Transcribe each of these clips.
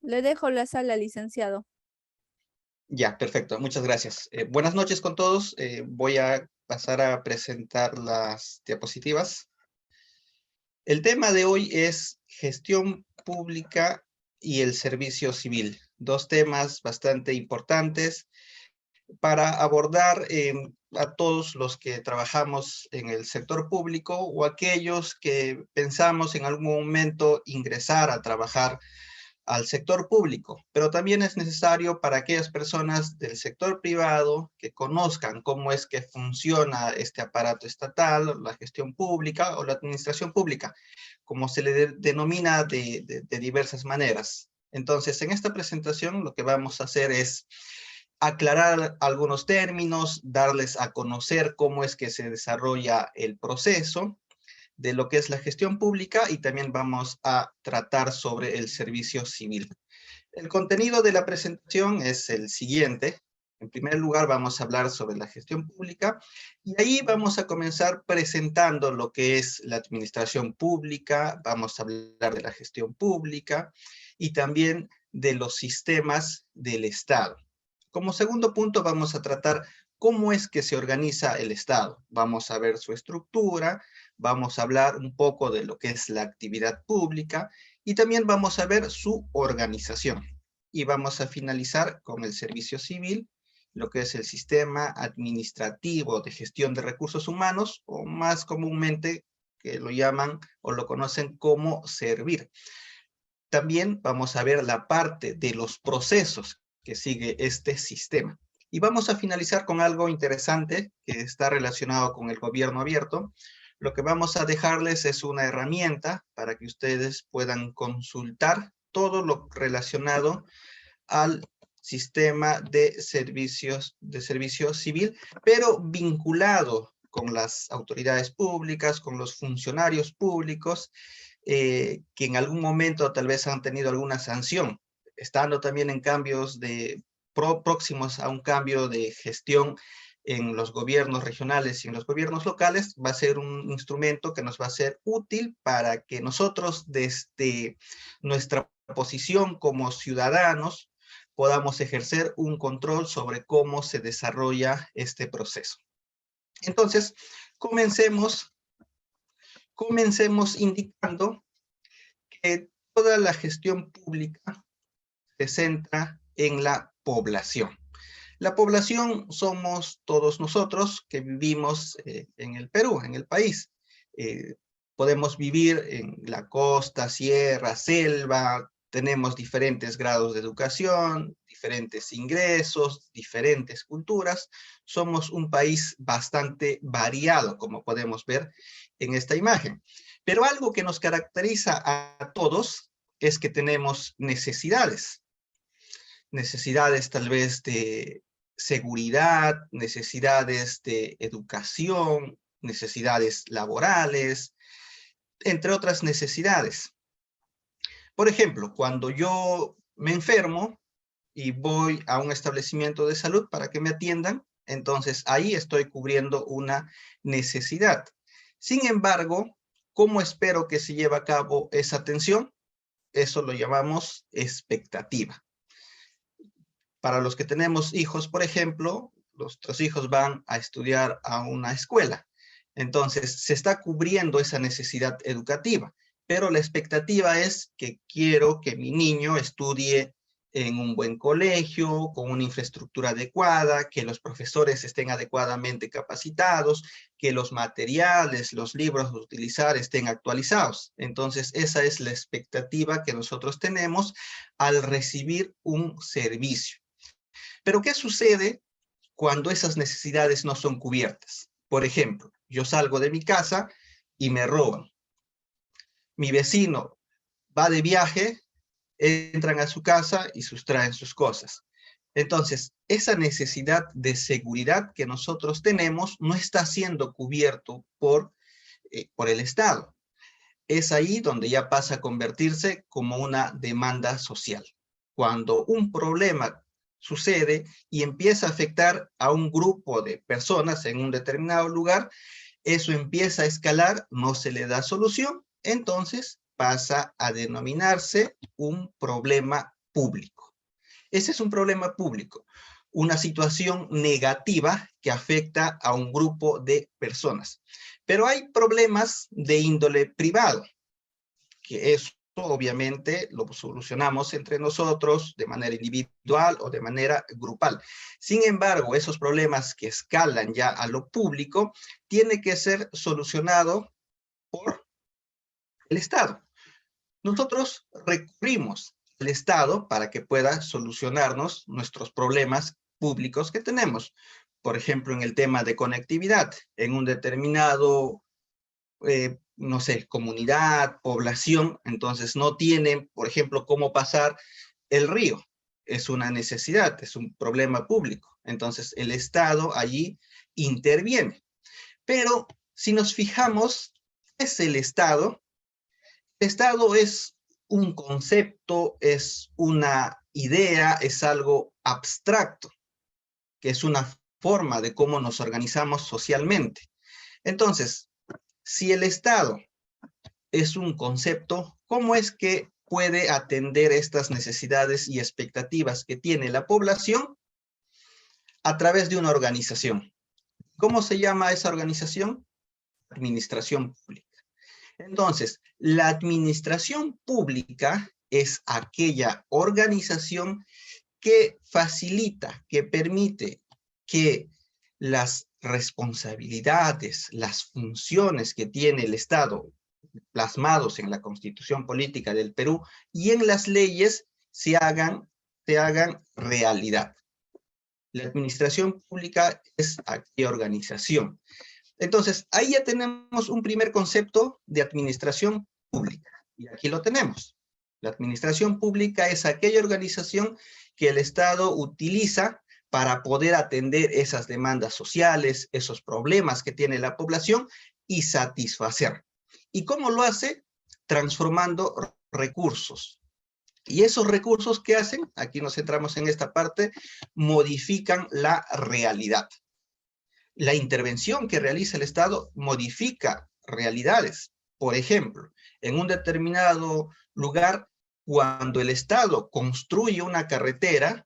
Le dejo la sala, licenciado. Ya, perfecto. Muchas gracias. Buenas noches con todos. Voy a pasar a presentar las diapositivas. El tema de hoy es gestión pública y el servicio civil. Dos temas bastante importantes para abordar a todos los que trabajamos en el sector público o aquellos que pensamos en algún momento ingresar a trabajar al sector público, pero también es necesario para aquellas personas del sector privado que conozcan cómo es que funciona este aparato estatal, la gestión pública o la administración pública, como se le denomina de diversas maneras. Entonces, en esta presentación lo que vamos a hacer es aclarar algunos términos, darles a conocer cómo es que se desarrolla el proceso de lo que es la gestión pública y también vamos a tratar sobre el servicio civil. El contenido de la presentación es el siguiente. En primer lugar, vamos a hablar sobre la gestión pública y ahí vamos a comenzar presentando lo que es la administración pública, vamos a hablar de la gestión pública y también de los sistemas del Estado. Como segundo punto, vamos a tratar cómo es que se organiza el Estado. Vamos a ver su estructura, vamos a hablar un poco de lo que es la actividad pública y también vamos a ver su organización. Y vamos a finalizar con el servicio civil, lo que es el sistema administrativo de gestión de recursos humanos, o más comúnmente que lo llaman o lo conocen como servir. También vamos a ver la parte de los procesos que sigue este sistema. Y vamos a finalizar con algo interesante que está relacionado con el gobierno abierto. Lo que vamos a dejarles es una herramienta para que ustedes puedan consultar todo lo relacionado al sistema de servicio civil, pero vinculado con las autoridades públicas, con los funcionarios públicos, que en algún momento tal vez han tenido alguna sanción, estando también en cambios próximos a un cambio de gestión en los gobiernos regionales y en los gobiernos locales, va a ser un instrumento que nos va a ser útil para que nosotros desde nuestra posición como ciudadanos podamos ejercer un control sobre cómo se desarrolla este proceso. Entonces, comencemos, comencemos indicando que toda la gestión pública se centra en la población. La población somos todos nosotros que vivimos en el Perú, en el país. Eh, Podemos vivir en la costa, sierra, selva, tenemos diferentes grados de educación, diferentes ingresos, diferentes culturas. Somos un país bastante variado, como podemos ver en esta imagen. Pero algo que nos caracteriza a todos es que tenemos necesidades. Necesidades tal vez de seguridad, necesidades de educación, necesidades laborales, entre otras necesidades. Por ejemplo, cuando yo me enfermo y voy a un establecimiento de salud para que me atiendan, entonces ahí estoy cubriendo una necesidad. Sin embargo, ¿cómo espero que se lleve a cabo esa atención? Eso lo llamamos expectativa. Para los que tenemos hijos, por ejemplo, nuestros hijos van a estudiar a una escuela. Entonces, se está cubriendo esa necesidad educativa, pero la expectativa es que quiero que mi niño estudie en un buen colegio, con una infraestructura adecuada, que los profesores estén adecuadamente capacitados, que los materiales, los libros a utilizar estén actualizados. Entonces, esa es la expectativa que nosotros tenemos al recibir un servicio. Pero ¿qué sucede cuando esas necesidades no son cubiertas? Por ejemplo, yo salgo de mi casa y me roban. Mi vecino va de viaje, entran a su casa y sustraen sus cosas. Entonces, esa necesidad de seguridad que nosotros tenemos no está siendo cubierto por el Estado. Es ahí donde ya pasa a convertirse como una demanda social. Cuando un problema sucede y empieza a afectar a un grupo de personas en un determinado lugar, eso empieza a escalar, no se le da solución, entonces pasa a denominarse un problema público. Ese es un problema público, una situación negativa que afecta a un grupo de personas. Pero hay problemas de índole privado, que eso obviamente lo solucionamos entre nosotros de manera individual o de manera grupal. Sin embargo, esos problemas que escalan ya a lo público, tiene que ser solucionado por el Estado. Nosotros recurrimos al Estado para que pueda solucionarnos nuestros problemas públicos que tenemos. Por ejemplo, en el tema de conectividad, en un determinado no sé, comunidad, población, entonces no tienen, por ejemplo, cómo pasar el río. Es una necesidad, es un problema público. Entonces el Estado allí interviene. Pero si nos fijamos, ¿qué es el Estado? El Estado es un concepto, es una idea, es algo abstracto, que es una forma de cómo nos organizamos socialmente. Entonces, si el Estado es un concepto, ¿cómo es que puede atender estas necesidades y expectativas que tiene la población? A través de una organización. ¿Cómo se llama esa organización? Administración pública. Entonces, la administración pública es aquella organización que facilita, que permite que las responsabilidades, las funciones que tiene el Estado plasmados en la Constitución Política del Perú y en las leyes se hagan realidad. La administración pública es aquella organización. Entonces, ahí ya tenemos un primer concepto de administración pública. Y aquí lo tenemos. La administración pública es aquella organización que el Estado utiliza para poder atender esas demandas sociales, esos problemas que tiene la población y satisfacer. ¿Y cómo lo hace? Transformando recursos. Y esos recursos que hacen, aquí nos centramos en esta parte, modifican la realidad. La intervención que realiza el Estado modifica realidades. Por ejemplo, en un determinado lugar, cuando el Estado construye una carretera,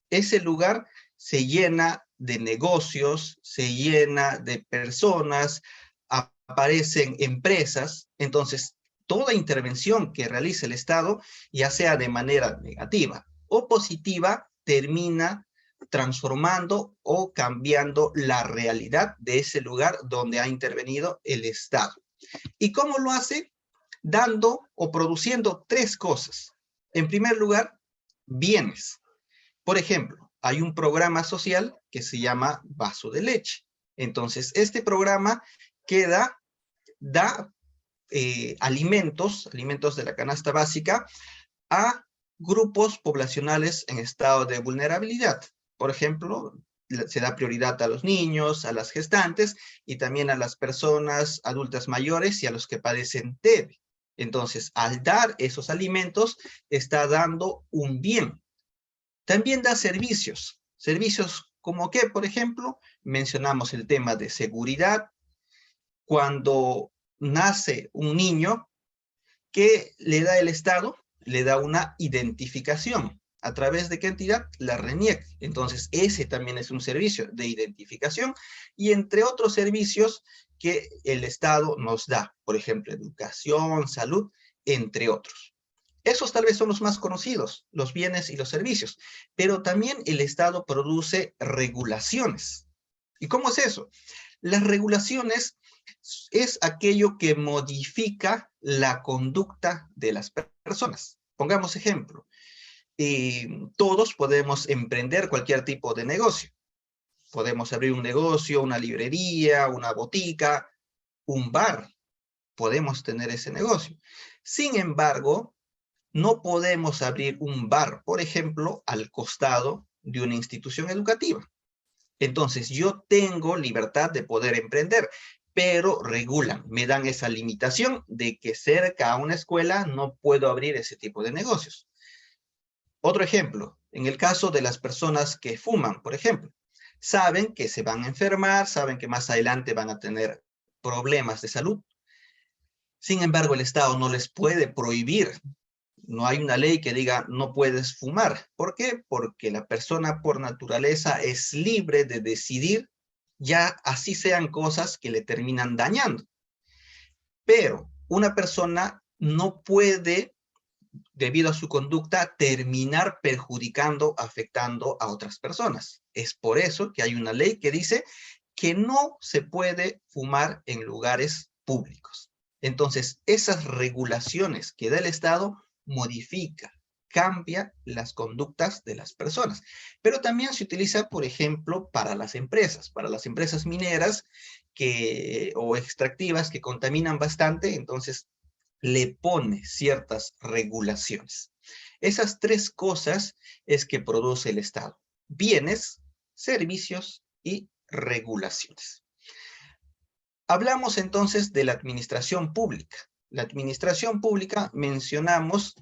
ese lugar se llena de negocios, se llena de personas, aparecen empresas. Entonces, toda intervención que realice el Estado, ya sea de manera negativa o positiva, termina transformando o cambiando la realidad de ese lugar donde ha intervenido el Estado. ¿Y cómo lo hace? Dando o produciendo tres cosas. En primer lugar, bienes. Por ejemplo, hay un programa social que se llama Vaso de Leche. Entonces, este programa da alimentos de la canasta básica a grupos poblacionales en estado de vulnerabilidad. Por ejemplo, se da prioridad a los niños, a las gestantes y también a las personas adultas mayores y a los que padecen TED. Entonces, al dar esos alimentos, está dando un bien. También da servicios. Servicios como que, por ejemplo, mencionamos el tema de seguridad. Cuando nace un niño, ¿qué le da el Estado? Le da una identificación. ¿A través de qué entidad? La RENIEC. Entonces, ese también es un servicio de identificación y entre otros servicios que el Estado nos da. Por ejemplo, educación, salud, entre otros. Esos tal vez son los más conocidos, los bienes y los servicios. Pero también el Estado produce regulaciones. ¿Y cómo es eso? Las regulaciones es aquello que modifica la conducta de las personas. Pongamos ejemplo. Todos podemos emprender cualquier tipo de negocio. Podemos abrir un negocio, una librería, una botica, un bar. Podemos tener ese negocio. Sin embargo, no podemos abrir un bar, por ejemplo, al costado de una institución educativa. Entonces, yo tengo libertad de poder emprender, pero regulan, me dan esa limitación de que cerca a una escuela no puedo abrir ese tipo de negocios. Otro ejemplo, en el caso de las personas que fuman, por ejemplo, saben que se van a enfermar, saben que más adelante van a tener problemas de salud. Sin embargo, el Estado no les puede prohibir No hay una ley que diga no puedes fumar. ¿Por qué? Porque la persona por naturaleza es libre de decidir, ya así sean cosas que le terminan dañando. Pero una persona no puede, debido a su conducta, terminar perjudicando, afectando a otras personas. Es por eso que hay una ley que dice que no se puede fumar en lugares públicos. Entonces, esas regulaciones que da el Estado modifica, cambia las conductas de las personas. Pero también se utiliza, por ejemplo, para las empresas mineras o extractivas que contaminan bastante, entonces le pone ciertas regulaciones. Esas tres cosas es que produce el Estado: bienes, servicios y regulaciones. Hablamos entonces de la administración pública. La administración pública, mencionamos,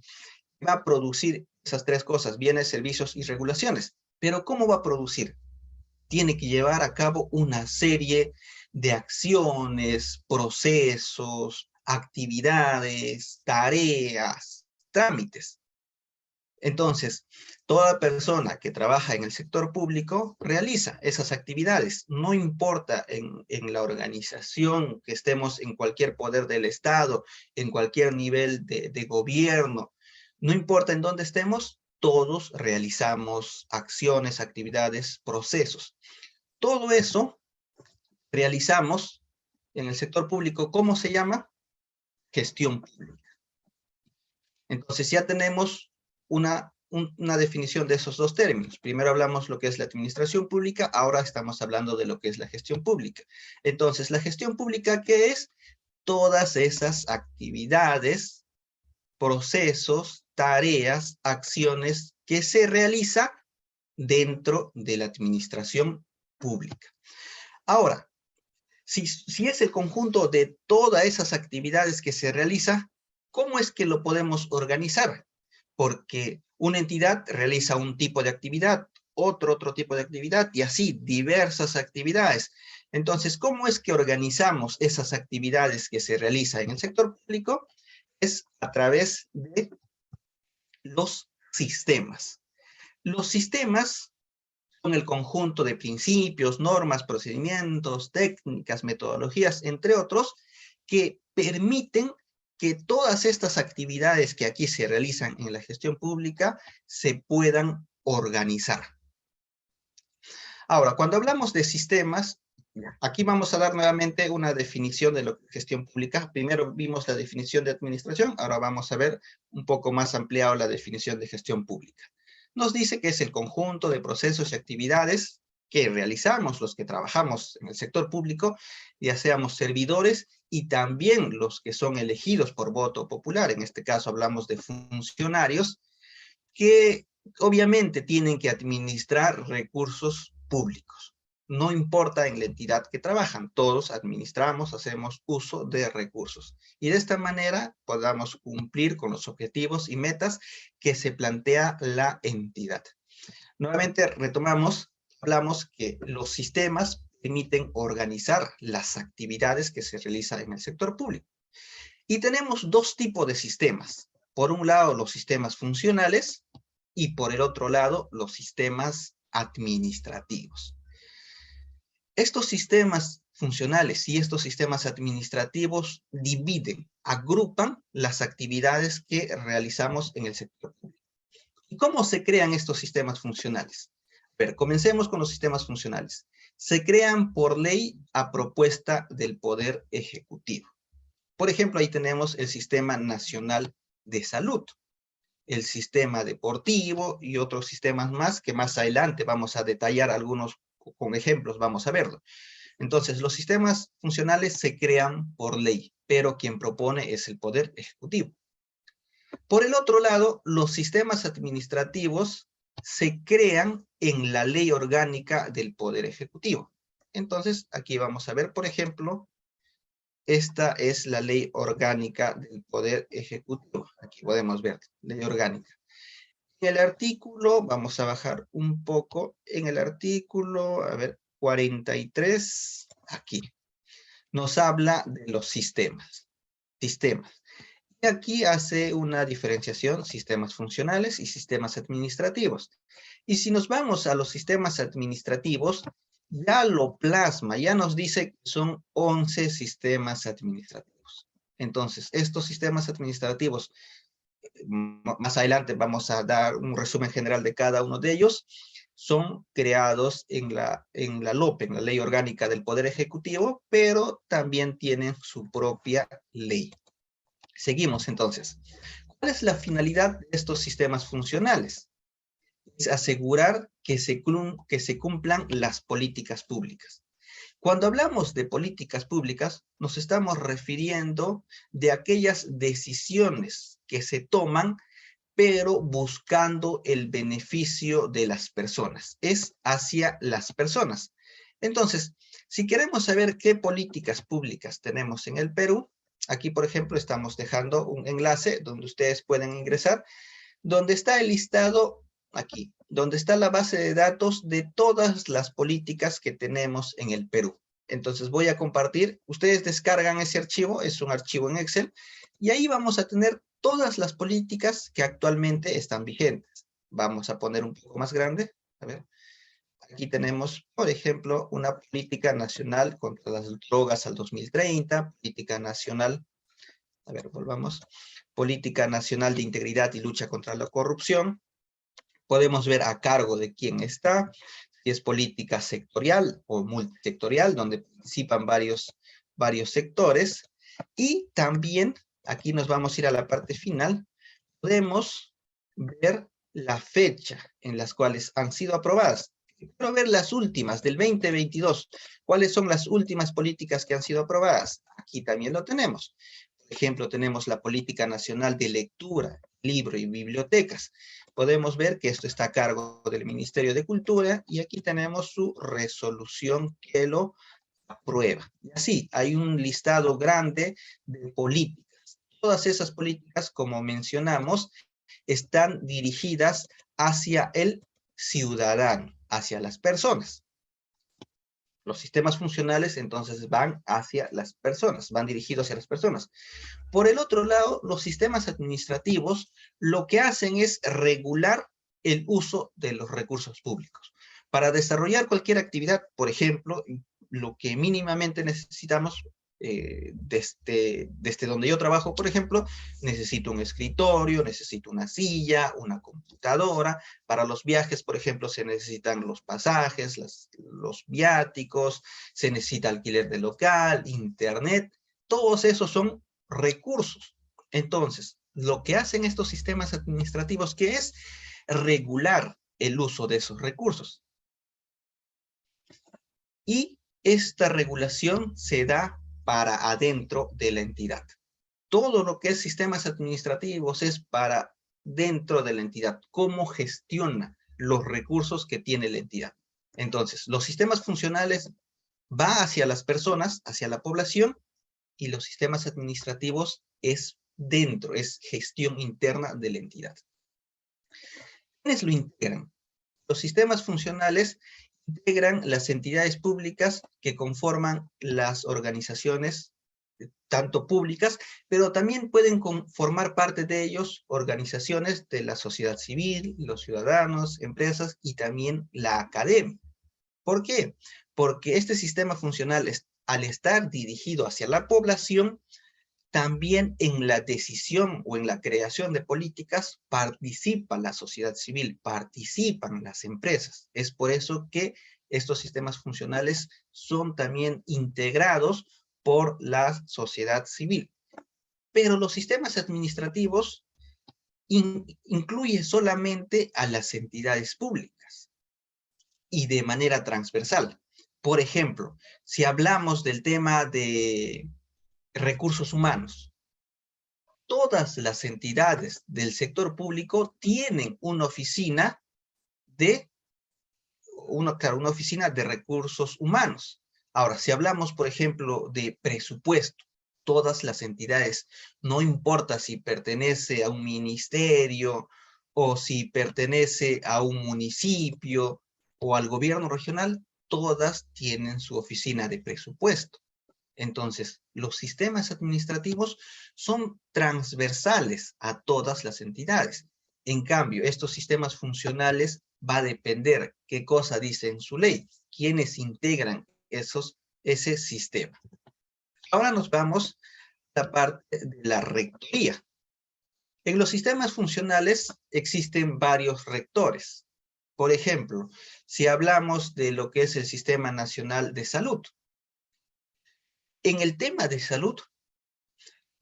va a producir esas tres cosas: bienes, servicios y regulaciones. Pero ¿cómo va a producir? Tiene que llevar a cabo una serie de acciones, procesos, actividades, tareas, trámites. Entonces, toda persona que trabaja en el sector público realiza esas actividades. No importa en la organización que estemos, en cualquier poder del Estado, en cualquier nivel de gobierno, no importa en dónde estemos, todos realizamos acciones, actividades, procesos. Todo eso realizamos en el sector público. ¿Cómo se llama? Gestión pública. Entonces ya tenemos una definición de esos dos términos. Primero hablamos lo que es la administración pública, ahora estamos hablando de lo que es la gestión pública. Entonces, la gestión pública, ¿qué es? Todas esas actividades, procesos, tareas, acciones que se realiza dentro de la administración pública. Ahora, si es el conjunto de todas esas actividades que se realiza, ¿cómo es que lo podemos organizar? Porque una entidad realiza un tipo de actividad, otro tipo de actividad, y así diversas actividades. Entonces, ¿cómo es que organizamos esas actividades que se realizan en el sector público? Es a través de los sistemas. Los sistemas son el conjunto de principios, normas, procedimientos, técnicas, metodologías, entre otros, que permiten que todas estas actividades que aquí se realizan en la gestión pública se puedan organizar. Ahora, cuando hablamos de sistemas, aquí vamos a dar nuevamente una definición de lo que es gestión pública. Primero vimos la definición de administración, ahora vamos a ver un poco más ampliado la definición de gestión pública. Nos dice que es el conjunto de procesos y actividades que realizamos los que trabajamos en el sector público, ya seamos servidores y también los que son elegidos por voto popular. En este caso hablamos de funcionarios que obviamente tienen que administrar recursos públicos. No importa en la entidad que trabajan, todos administramos, hacemos uso de recursos. Y de esta manera podamos cumplir con los objetivos y metas que se plantea la entidad. Nuevamente retomamos, hablamos que los sistemas permiten organizar las actividades que se realizan en el sector público. Y tenemos dos tipos de sistemas. Por un lado, los sistemas funcionales, y por el otro lado, los sistemas administrativos. Estos sistemas funcionales y estos sistemas administrativos dividen, agrupan las actividades que realizamos en el sector público. ¿Y cómo se crean estos sistemas funcionales? A ver, comencemos con los sistemas funcionales. Se crean por ley a propuesta del Poder Ejecutivo. Por ejemplo, ahí tenemos el Sistema Nacional de Salud, el sistema deportivo y otros sistemas más que más adelante vamos a detallar algunos con ejemplos, vamos a verlo. Entonces, los sistemas funcionales se crean por ley, pero quien propone es el Poder Ejecutivo. Por el otro lado, los sistemas administrativos se crean en la ley orgánica del Poder Ejecutivo. Entonces, aquí vamos a ver, por ejemplo, esta es la ley orgánica del Poder Ejecutivo. Aquí podemos ver, ley orgánica. En el artículo, vamos a bajar un poco, en el artículo, a ver, 43, aquí, nos habla de los sistemas. Y aquí hace una diferenciación, sistemas funcionales y sistemas administrativos. Y si nos vamos a los sistemas administrativos, ya lo plasma, ya nos dice que son 11 sistemas administrativos. Entonces, estos sistemas administrativos, más adelante vamos a dar un resumen general de cada uno de ellos, son creados en la LOPE, en la Ley Orgánica del Poder Ejecutivo, pero también tienen su propia ley. Seguimos entonces. ¿Cuál es la finalidad de estos sistemas funcionales? Es asegurar que se cumplan las políticas públicas. Cuando hablamos de políticas públicas, nos estamos refiriendo de aquellas decisiones que se toman, pero buscando el beneficio de las personas. Es hacia las personas. Entonces, si queremos saber qué políticas públicas tenemos en el Perú, aquí, por ejemplo, estamos dejando un enlace donde ustedes pueden ingresar, donde está el listado, aquí, donde está la base de datos de todas las políticas que tenemos en el Perú. Entonces voy a compartir, ustedes descargan ese archivo, es un archivo en Excel, y ahí vamos a tener todas las políticas que actualmente están vigentes. Vamos a poner un poco más grande, a ver. Aquí tenemos, por ejemplo, una política nacional contra las drogas al 2030, política nacional, a ver, volvamos, política nacional de integridad y lucha contra la corrupción. Podemos ver a cargo de quién está, si es política sectorial o multisectorial, donde participan varios sectores. Y también, aquí nos vamos a ir a la parte final, podemos ver la fecha en las cuales han sido aprobadas. Quiero ver las últimas, del 2022. ¿Cuáles son las últimas políticas que han sido aprobadas? Aquí también lo tenemos. Por ejemplo, tenemos la Política Nacional de Lectura, Libro y Bibliotecas. Podemos ver que esto está a cargo del Ministerio de Cultura y aquí tenemos su resolución que lo aprueba. Y así, hay un listado grande de políticas. Todas esas políticas, como mencionamos, están dirigidas hacia el ciudadano, hacia las personas. Los sistemas funcionales entonces van hacia las personas, van dirigidos hacia las personas. Por el otro lado, los sistemas administrativos lo que hacen es regular el uso de los recursos públicos. Para desarrollar cualquier actividad, por ejemplo, lo que mínimamente necesitamos, desde donde yo trabajo, por ejemplo, necesito un escritorio, necesito una silla, una computadora. Para los viajes, por ejemplo, se necesitan los pasajes, los viáticos, se necesita alquiler de local, internet. Todos esos son recursos. Entonces, lo que hacen estos sistemas administrativos, ¿qué es? Regular el uso de esos recursos. Y esta regulación se da para adentro de la entidad. Todo lo que es sistemas administrativos es para dentro de la entidad. ¿Cómo gestiona los recursos que tiene la entidad? Entonces, los sistemas funcionales va hacia las personas, hacia la población, y los sistemas administrativos es dentro, es gestión interna de la entidad. ¿Quiénes lo integran? Los sistemas funcionales integran las entidades públicas que conforman las organizaciones, tanto públicas, pero también pueden formar parte de ellos organizaciones de la sociedad civil, los ciudadanos, empresas y también la academia. ¿Por qué? Porque este sistema funcional, al estar dirigido hacia la población, también en la decisión o en la creación de políticas participa la sociedad civil, participan las empresas. Es por eso que estos sistemas funcionales son también integrados por la sociedad civil. Pero los sistemas administrativos incluyen solamente a las entidades públicas y de manera transversal. Por ejemplo, si hablamos del tema de recursos humanos, todas las entidades del sector público tienen una oficina una oficina de recursos humanos. Ahora, si hablamos, por ejemplo, de presupuesto, todas las entidades, no importa si pertenece a un ministerio o si pertenece a un municipio o al gobierno regional, todas tienen su oficina de presupuesto. Entonces, los sistemas administrativos son transversales a todas las entidades. En cambio, estos sistemas funcionales va a depender qué cosa dice en su ley, quiénes integran ese sistema. Ahora nos vamos a la parte de la rectoría. En los sistemas funcionales existen varios rectores. Por ejemplo, si hablamos de lo que es el Sistema Nacional de Salud. En el tema de salud,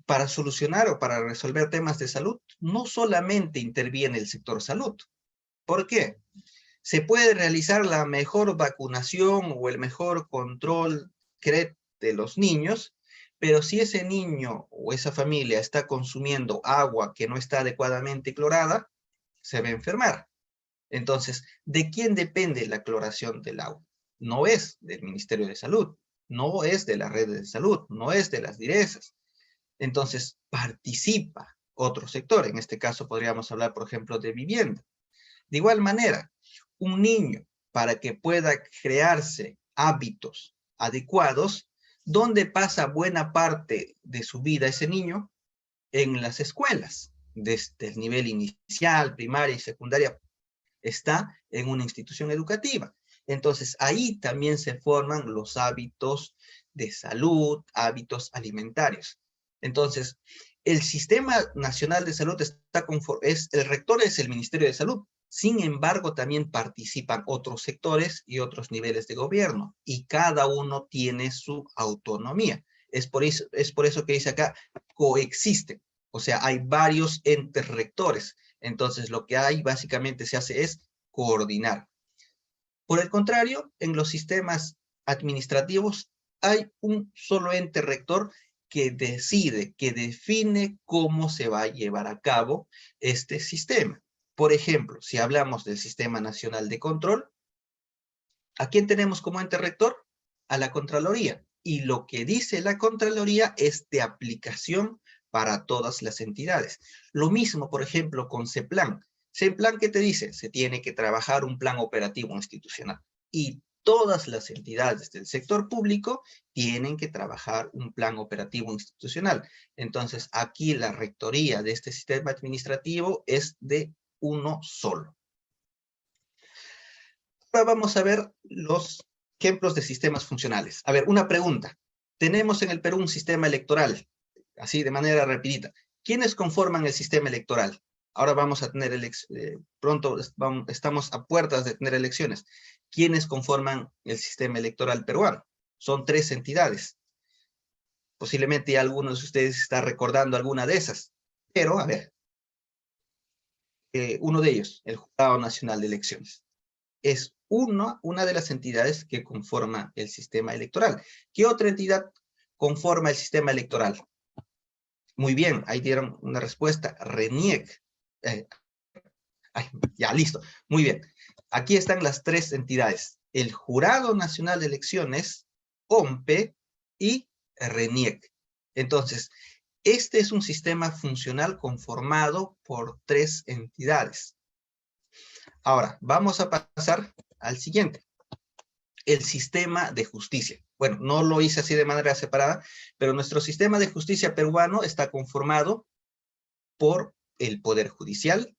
para solucionar o para resolver temas de salud, no solamente interviene el sector salud. ¿Por qué? Se puede realizar la mejor vacunación o el mejor control de los niños, pero si ese niño o esa familia está consumiendo agua que no está adecuadamente clorada, se va a enfermar. Entonces, ¿de quién depende la cloración del agua? No es del Ministerio de Salud, no es de la red de salud, no es de las DIRESAs. Entonces, participa otro sector. En este caso podríamos hablar, por ejemplo, de vivienda. De igual manera, un niño, para que pueda crearse hábitos adecuados, ¿dónde pasa buena parte de su vida ese niño? En las escuelas, desde el nivel inicial, primaria y secundaria, está en una institución educativa. Entonces, ahí también se forman los hábitos de salud, hábitos alimentarios. Entonces, el Sistema Nacional de Salud el rector es el Ministerio de Salud. Sin embargo, también participan otros sectores y otros niveles de gobierno, y cada uno tiene su autonomía. Es por eso que dice acá, coexisten. O sea, hay varios entes rectores. Entonces, lo que hay básicamente se hace es coordinar. Por el contrario, en los sistemas administrativos hay un solo ente rector que decide, que define cómo se va a llevar a cabo este sistema. Por ejemplo, si hablamos del Sistema Nacional de Control, ¿a quién tenemos como ente rector? A la Contraloría. Y lo que dice la Contraloría es de aplicación para todas las entidades. Lo mismo, por ejemplo, con CEPLAN. CEPLAN, ¿qué te dice? Se tiene que trabajar un plan operativo institucional. Y todas las entidades del sector público tienen que trabajar un plan operativo institucional. Entonces, aquí la rectoría de este sistema administrativo es de uno solo. Ahora vamos a ver los ejemplos de sistemas funcionales. A ver, una pregunta. Tenemos en el Perú un sistema electoral, así de manera rapidita. ¿Quiénes conforman el sistema electoral? Ahora vamos a tener, pronto estamos a puertas de tener elecciones. ¿Quiénes conforman el sistema electoral peruano? Son 3 entidades. Posiblemente algunos de ustedes está recordando alguna de esas. Pero, a ver, uno de ellos, el Jurado Nacional de Elecciones, es una de las entidades que conforma el sistema electoral. ¿Qué otra entidad conforma el sistema electoral? Muy bien, ahí dieron una respuesta, RENIEC. Ya, listo, muy bien. Aquí están las 3 entidades, el Jurado Nacional de Elecciones, OMPE y RENIEC. Entonces, este es un sistema funcional conformado por 3 entidades. Ahora, vamos a pasar al siguiente. El sistema de justicia. Bueno, no lo hice así de manera separada, pero nuestro sistema de justicia peruano está conformado por el Poder Judicial,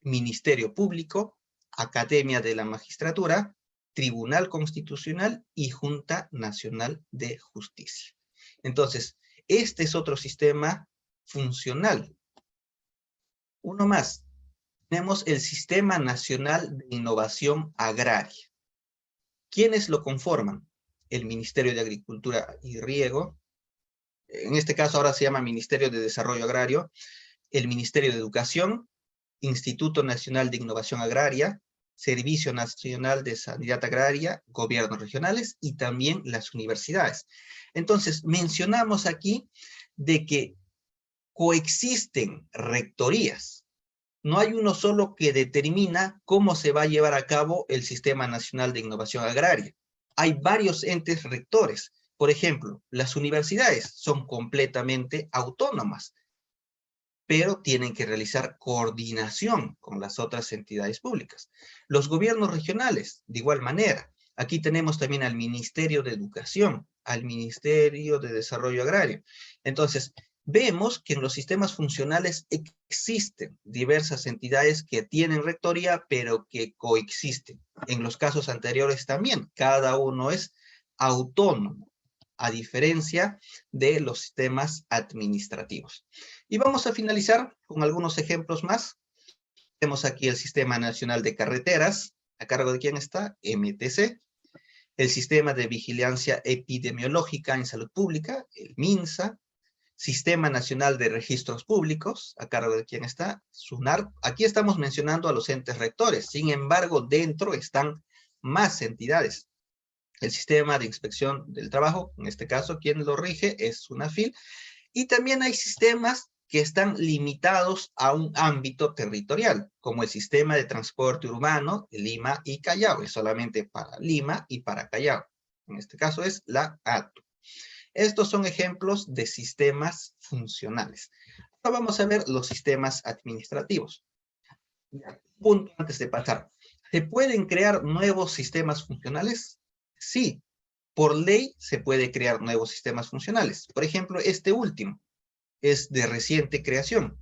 Ministerio Público, Academia de la Magistratura, Tribunal Constitucional y Junta Nacional de Justicia. Entonces, este es otro sistema funcional. Uno más. Tenemos el Sistema Nacional de Innovación Agraria. ¿Quiénes lo conforman? El Ministerio de Agricultura y Riego, en este caso ahora se llama Ministerio de Desarrollo Agrario, el Ministerio de Educación, Instituto Nacional de Innovación Agraria, Servicio Nacional de Sanidad Agraria, gobiernos regionales y también las universidades. Entonces, mencionamos aquí de que coexisten rectorías. No hay uno solo que determina cómo se va a llevar a cabo el Sistema Nacional de Innovación Agraria. Hay varios entes rectores. Por ejemplo, las universidades son completamente autónomas, pero tienen que realizar coordinación con las otras entidades públicas. Los gobiernos regionales, de igual manera, Aquí tenemos también al Ministerio de Educación, al Ministerio de Desarrollo Agrario. Entonces, vemos que en los sistemas funcionales existen diversas entidades que tienen rectoría, pero que coexisten. En los casos anteriores también, cada uno es autónomo, a diferencia de los sistemas administrativos. Y vamos a finalizar con algunos ejemplos más. Tenemos aquí el Sistema Nacional de Carreteras, ¿a cargo de quién está? MTC. El Sistema de Vigilancia Epidemiológica en Salud Pública, el MINSA. Sistema Nacional de Registros Públicos, ¿a cargo de quién está? SUNAR. Aquí estamos mencionando a los entes rectores, sin embargo, dentro están más entidades. El Sistema de Inspección del Trabajo, en este caso, quien lo rige es SUNAFIL, y también hay sistemas que están limitados a un ámbito territorial, como el Sistema de Transporte Urbano de Lima y Callao, es solamente para Lima y para Callao. En este caso es la ATU. Estos son ejemplos de sistemas funcionales. Ahora vamos a ver los sistemas administrativos. Punto antes de pasar. ¿Se pueden crear nuevos sistemas funcionales? Sí, por ley se puede crear nuevos sistemas funcionales. Por ejemplo, este último es de reciente creación.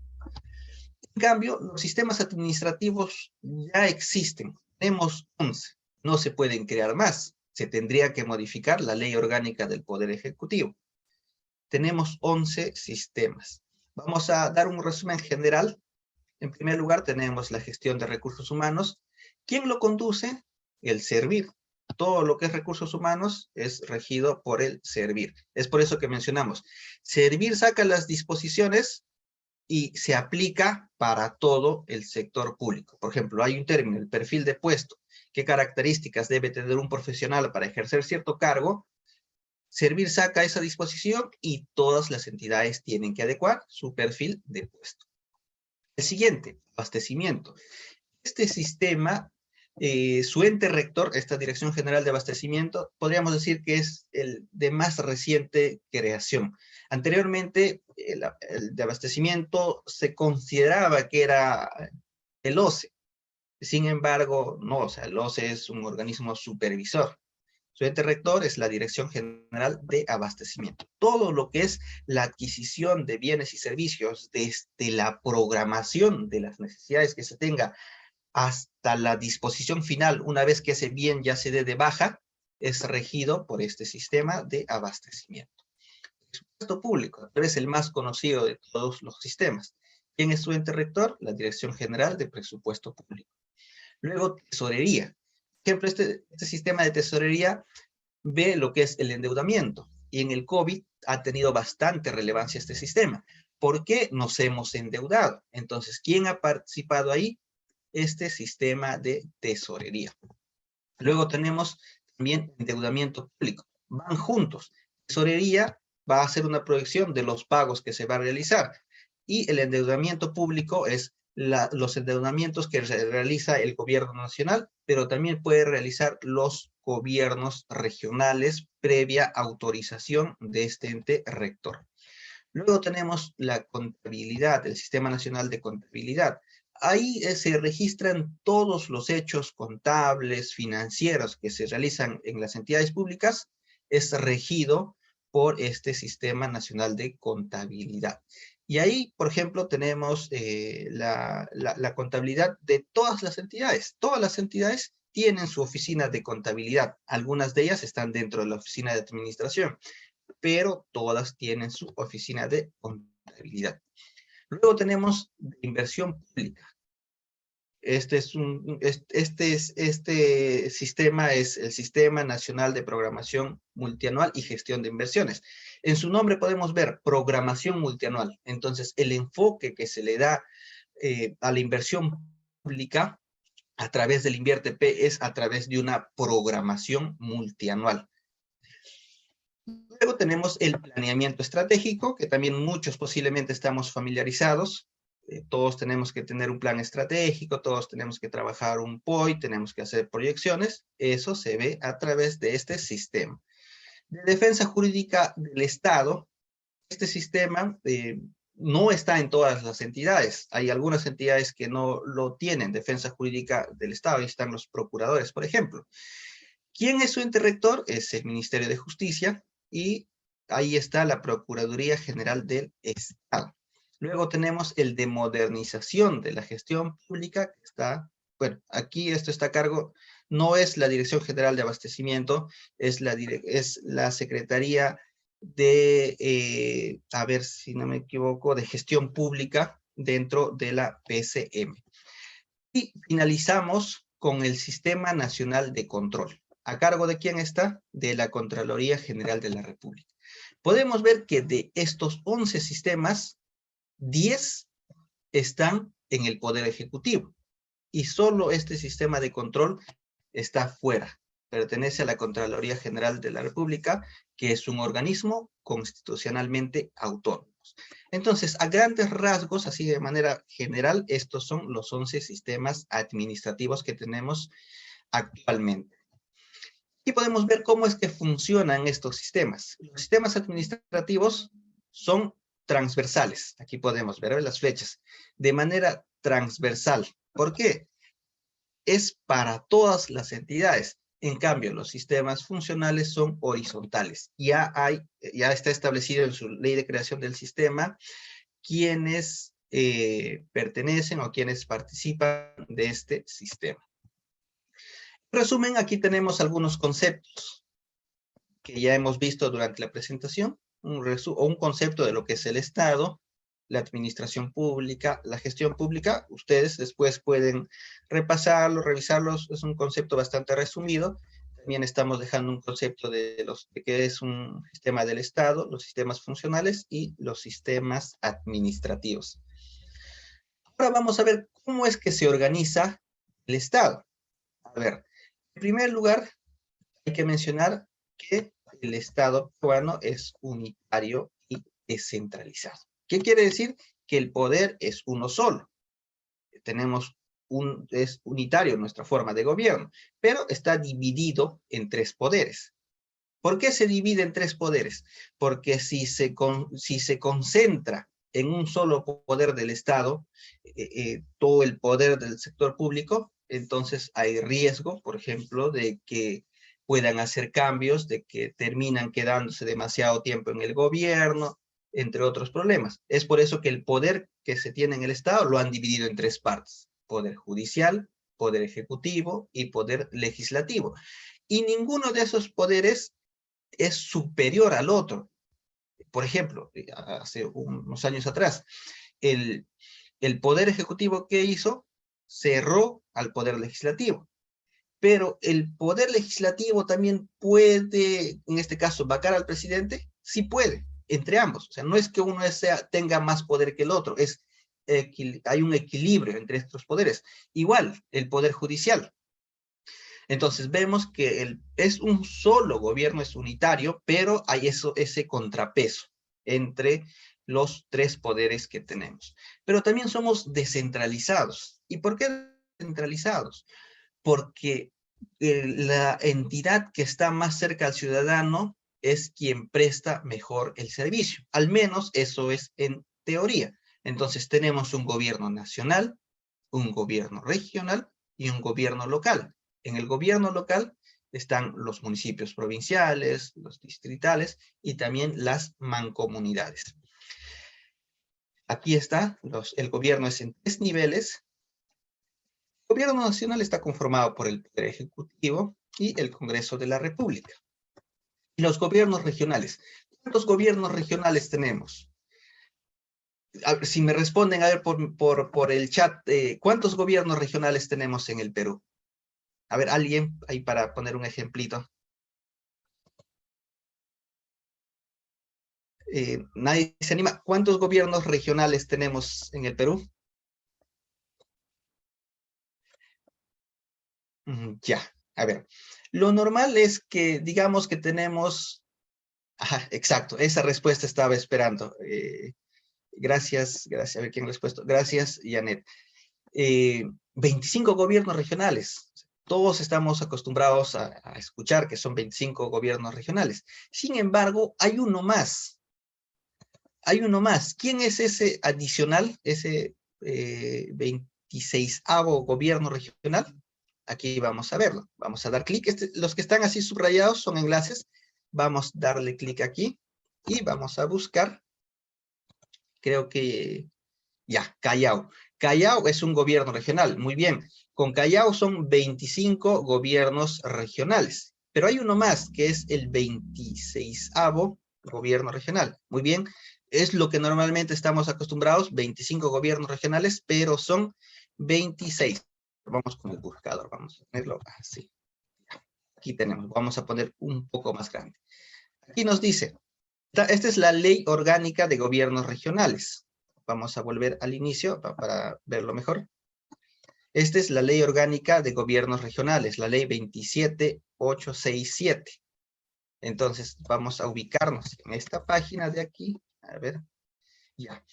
En cambio, los sistemas administrativos ya existen. Tenemos 11. No se pueden crear más. Se tendría que modificar la ley orgánica del Poder Ejecutivo. Tenemos 11 sistemas. Vamos a dar un resumen general. En primer lugar, tenemos la gestión de recursos humanos. ¿Quién lo conduce? El SERVIR. Todo lo que es recursos humanos es regido por el SERVIR. Es por eso que mencionamos. SERVIR saca las disposiciones y se aplica para todo el sector público. Por ejemplo, hay un término, el perfil de puesto. ¿Qué características debe tener un profesional para ejercer cierto cargo? SERVIR saca esa disposición y todas las entidades tienen que adecuar su perfil de puesto. El siguiente, abastecimiento. Este sistema, su ente rector, esta Dirección General de Abastecimiento, podríamos decir que es el de más reciente creación. Anteriormente, el de abastecimiento se consideraba que era el OCE. Sin embargo, no, o sea, el OCE es un organismo supervisor. Su ente rector es la Dirección General de Abastecimiento. Todo lo que es la adquisición de bienes y servicios, desde la programación de las necesidades que se tenga hasta la disposición final, una vez que ese bien ya se dé de baja, es regido por este sistema de abastecimiento. Presupuesto público, es el más conocido de todos los sistemas. ¿Quién es su ente rector? La Dirección General de Presupuesto Público. Luego, tesorería. Por ejemplo, este sistema de tesorería ve lo que es el endeudamiento. Y en el COVID ha tenido bastante relevancia este sistema. ¿Por qué nos hemos endeudado? Entonces, ¿quién ha participado ahí? Este sistema de tesorería. Luego tenemos también endeudamiento público. Van juntos. Tesorería va a hacer una proyección de los pagos que se va a realizar. Y el endeudamiento público es los endeudamientos que realiza el gobierno nacional, pero también puede realizar los gobiernos regionales previa autorización de este ente rector. Luego tenemos la contabilidad, el Sistema Nacional de Contabilidad. Ahí se registran todos los hechos contables, financieros que se realizan en las entidades públicas. Es regido por este Sistema Nacional de Contabilidad. Y ahí, por ejemplo, tenemos la contabilidad de todas las entidades. Todas las entidades tienen su oficina de contabilidad. Algunas de ellas están dentro de la oficina de administración, pero todas tienen su oficina de contabilidad. Luego tenemos inversión pública. Este sistema es el Sistema Nacional de Programación Multianual y Gestión de Inversiones. En su nombre podemos ver programación multianual. Entonces, el enfoque que se le da a la inversión pública a través del INVIERTE P es a través de una programación multianual. Luego tenemos el planeamiento estratégico, que también muchos posiblemente estamos familiarizados. Todos tenemos que tener un plan estratégico, todos tenemos que trabajar un POI, tenemos que hacer proyecciones. Eso se ve a través de este sistema. De defensa jurídica del Estado, este sistema no está en todas las entidades. Hay algunas entidades que no lo tienen, defensa jurídica del Estado. Ahí están los procuradores, por ejemplo. ¿Quién es su ente rector? Es el Ministerio de Justicia y ahí está la Procuraduría General del Estado. Luego tenemos el de modernización de la gestión pública, que está, bueno, aquí esto está a cargo, no es la Dirección General de Abastecimiento, es la Secretaría de, a ver si no me equivoco, de Gestión Pública dentro de la PCM. Y finalizamos con el Sistema Nacional de Control. ¿A cargo de quién está? De la Contraloría General de la República. Podemos ver que de estos 11 sistemas, 10 están en el Poder Ejecutivo y solo este sistema de control está fuera. Pertenece a la Contraloría General de la República, que es un organismo constitucionalmente autónomo. Entonces, a grandes rasgos, así de manera general, estos son los 11 sistemas administrativos que tenemos actualmente. Y podemos ver cómo es que funcionan estos sistemas. Los sistemas administrativos son transversales. Aquí podemos ver las flechas. De manera transversal. ¿Por qué? Es para todas las entidades. En cambio, los sistemas funcionales son horizontales. Ya está establecido en su ley de creación del sistema quienes pertenecen o quienes participan de este sistema. En resumen, aquí tenemos algunos conceptos que ya hemos visto durante la presentación, un concepto de lo que es el Estado, la administración pública, la gestión pública. Ustedes después pueden repasarlo, revisarlos, es un concepto bastante resumido. También estamos dejando un concepto de qué es un sistema del Estado, los sistemas funcionales y los sistemas administrativos. Ahora vamos a ver cómo es que se organiza el Estado. A ver, en primer lugar, hay que mencionar que el Estado peruano es unitario y descentralizado. ¿Qué quiere decir? Que el poder es uno solo. Es unitario nuestra forma de gobierno, pero está dividido en 3 poderes. ¿Por qué se divide en 3 poderes? Porque si se concentra en un solo poder del Estado, todo el poder del sector público, entonces hay riesgo, por ejemplo, de que puedan hacer cambios, de que terminan quedándose demasiado tiempo en el gobierno, entre otros problemas. Es por eso que el poder que se tiene en el Estado lo han dividido en 3 partes: poder judicial, poder ejecutivo y poder legislativo. Y ninguno de esos poderes es superior al otro. Por ejemplo, hace unos años atrás, el Poder Ejecutivo, ¿qué hizo? Cerró al Poder Legislativo. Pero el Poder Legislativo también puede, en este caso, vacar al presidente. Sí puede, entre ambos. O sea, no es que uno tenga más poder que el otro, hay un equilibrio entre estos poderes. Igual, el Poder Judicial. Entonces vemos que es un solo gobierno, es unitario, pero hay ese contrapeso entre los 3 poderes que tenemos. Pero también somos descentralizados. ¿Y por qué descentralizados? Porque la entidad que está más cerca al ciudadano es quien presta mejor el servicio. Al menos eso es en teoría. Entonces tenemos un gobierno nacional, un gobierno regional y un gobierno local. En el gobierno local están los municipios provinciales, los distritales y también las mancomunidades. Aquí está, el gobierno es en 3 niveles. El gobierno nacional está conformado por el Poder Ejecutivo y el Congreso de la República. Y los gobiernos regionales. ¿Cuántos gobiernos regionales tenemos? A ver, si me responden, a ver, por el chat, ¿cuántos gobiernos regionales tenemos en el Perú? A ver, alguien ahí para poner un ejemplito. Nadie se anima. ¿Cuántos gobiernos regionales tenemos en el Perú? Ya, a ver. Lo normal es que, digamos que tenemos... Ajá, exacto, esa respuesta estaba esperando. Gracias, a ver quién ha respuesto. Gracias, Janet. 25 gobiernos regionales. Todos estamos acostumbrados a escuchar que son 25 gobiernos regionales. Sin embargo, hay uno más. Hay uno más. ¿Quién es ese adicional, ese 26º gobierno regional? Aquí vamos a verlo. Vamos a dar clic. Los que están así subrayados son enlaces. Vamos a darle clic aquí y vamos a buscar, creo que ya, Callao. Callao es un gobierno regional. Muy bien. Con Callao son 25 gobiernos regionales. Pero hay uno más, que es el 26º gobierno regional. Muy bien. Es lo que normalmente estamos acostumbrados, 25 gobiernos regionales, pero son 26. Vamos con el buscador, vamos a ponerlo así. Aquí tenemos, vamos a poner un poco más grande. Aquí nos dice, esta es la Ley Orgánica de Gobiernos Regionales. Vamos a volver al inicio para verlo mejor. Esta es la Ley Orgánica de Gobiernos Regionales, la Ley 27867. Entonces, vamos a ubicarnos en esta página de aquí. A ver, ya.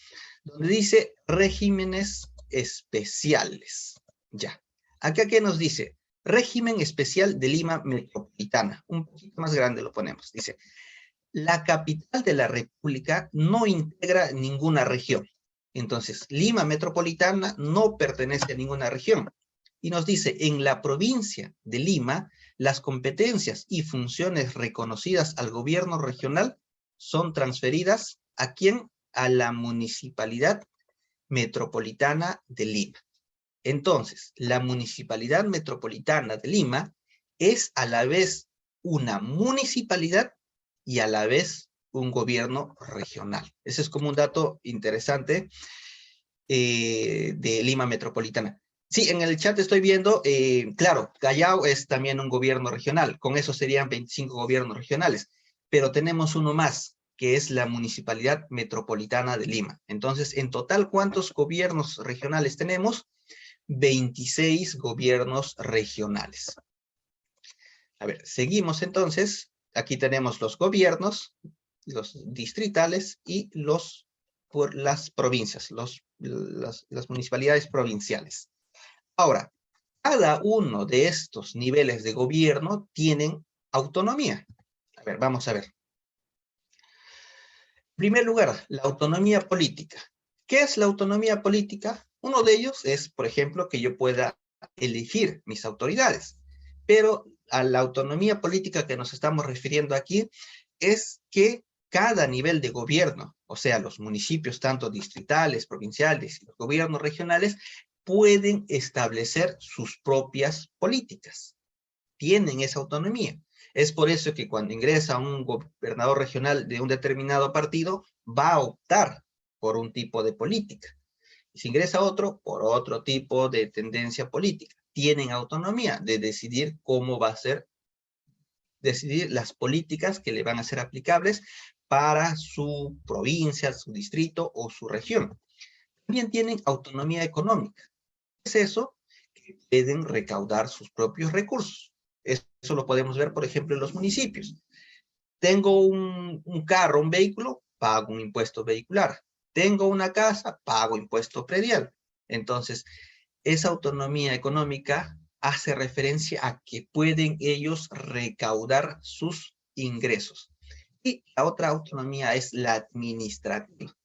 Donde dice regímenes especiales. Ya. Acá, ¿qué nos dice? Régimen especial de Lima Metropolitana. Un poquito más grande lo ponemos. Dice, la capital de la República no integra ninguna región. Entonces, Lima Metropolitana no pertenece a ninguna región. Y nos dice, en la provincia de Lima, las competencias y funciones reconocidas al gobierno regional son transferidas ¿a quién? A la Municipalidad Metropolitana de Lima. Entonces, la Municipalidad Metropolitana de Lima es a la vez una municipalidad y a la vez un gobierno regional. Ese es como un dato interesante de Lima Metropolitana. Sí, en el chat estoy viendo, claro, Callao es también un gobierno regional, con eso serían 25 gobiernos regionales, pero tenemos uno más, que es la Municipalidad Metropolitana de Lima. Entonces, en total, ¿cuántos gobiernos regionales tenemos? 26 gobiernos regionales. A ver, seguimos entonces. Aquí tenemos los gobiernos, los distritales y por las provincias, las municipalidades provinciales. Ahora, cada uno de estos niveles de gobierno tienen autonomía. A ver, vamos a ver. En primer lugar, la autonomía política. ¿Qué es la autonomía política? Uno de ellos es, por ejemplo, que yo pueda elegir mis autoridades. Pero a la autonomía política que nos estamos refiriendo aquí es que cada nivel de gobierno, o sea, los municipios, tanto distritales, provinciales y los gobiernos regionales, pueden establecer sus propias políticas. Tienen esa autonomía. Es por eso que cuando ingresa un gobernador regional de un determinado partido, va a optar por un tipo de política. Y si ingresa otro, por otro tipo de tendencia política. Tienen autonomía de decidir cómo va a ser, decidir las políticas que le van a ser aplicables para su provincia, su distrito o su región. También tienen autonomía económica. ¿Qué es eso? Que pueden recaudar sus propios recursos. Eso lo podemos ver, por ejemplo, en los municipios. Tengo un carro, un vehículo, pago un impuesto vehicular. Tengo una casa, pago impuesto predial. Entonces, esa autonomía económica hace referencia a que pueden ellos recaudar sus ingresos. Y la otra autonomía es la administrativa.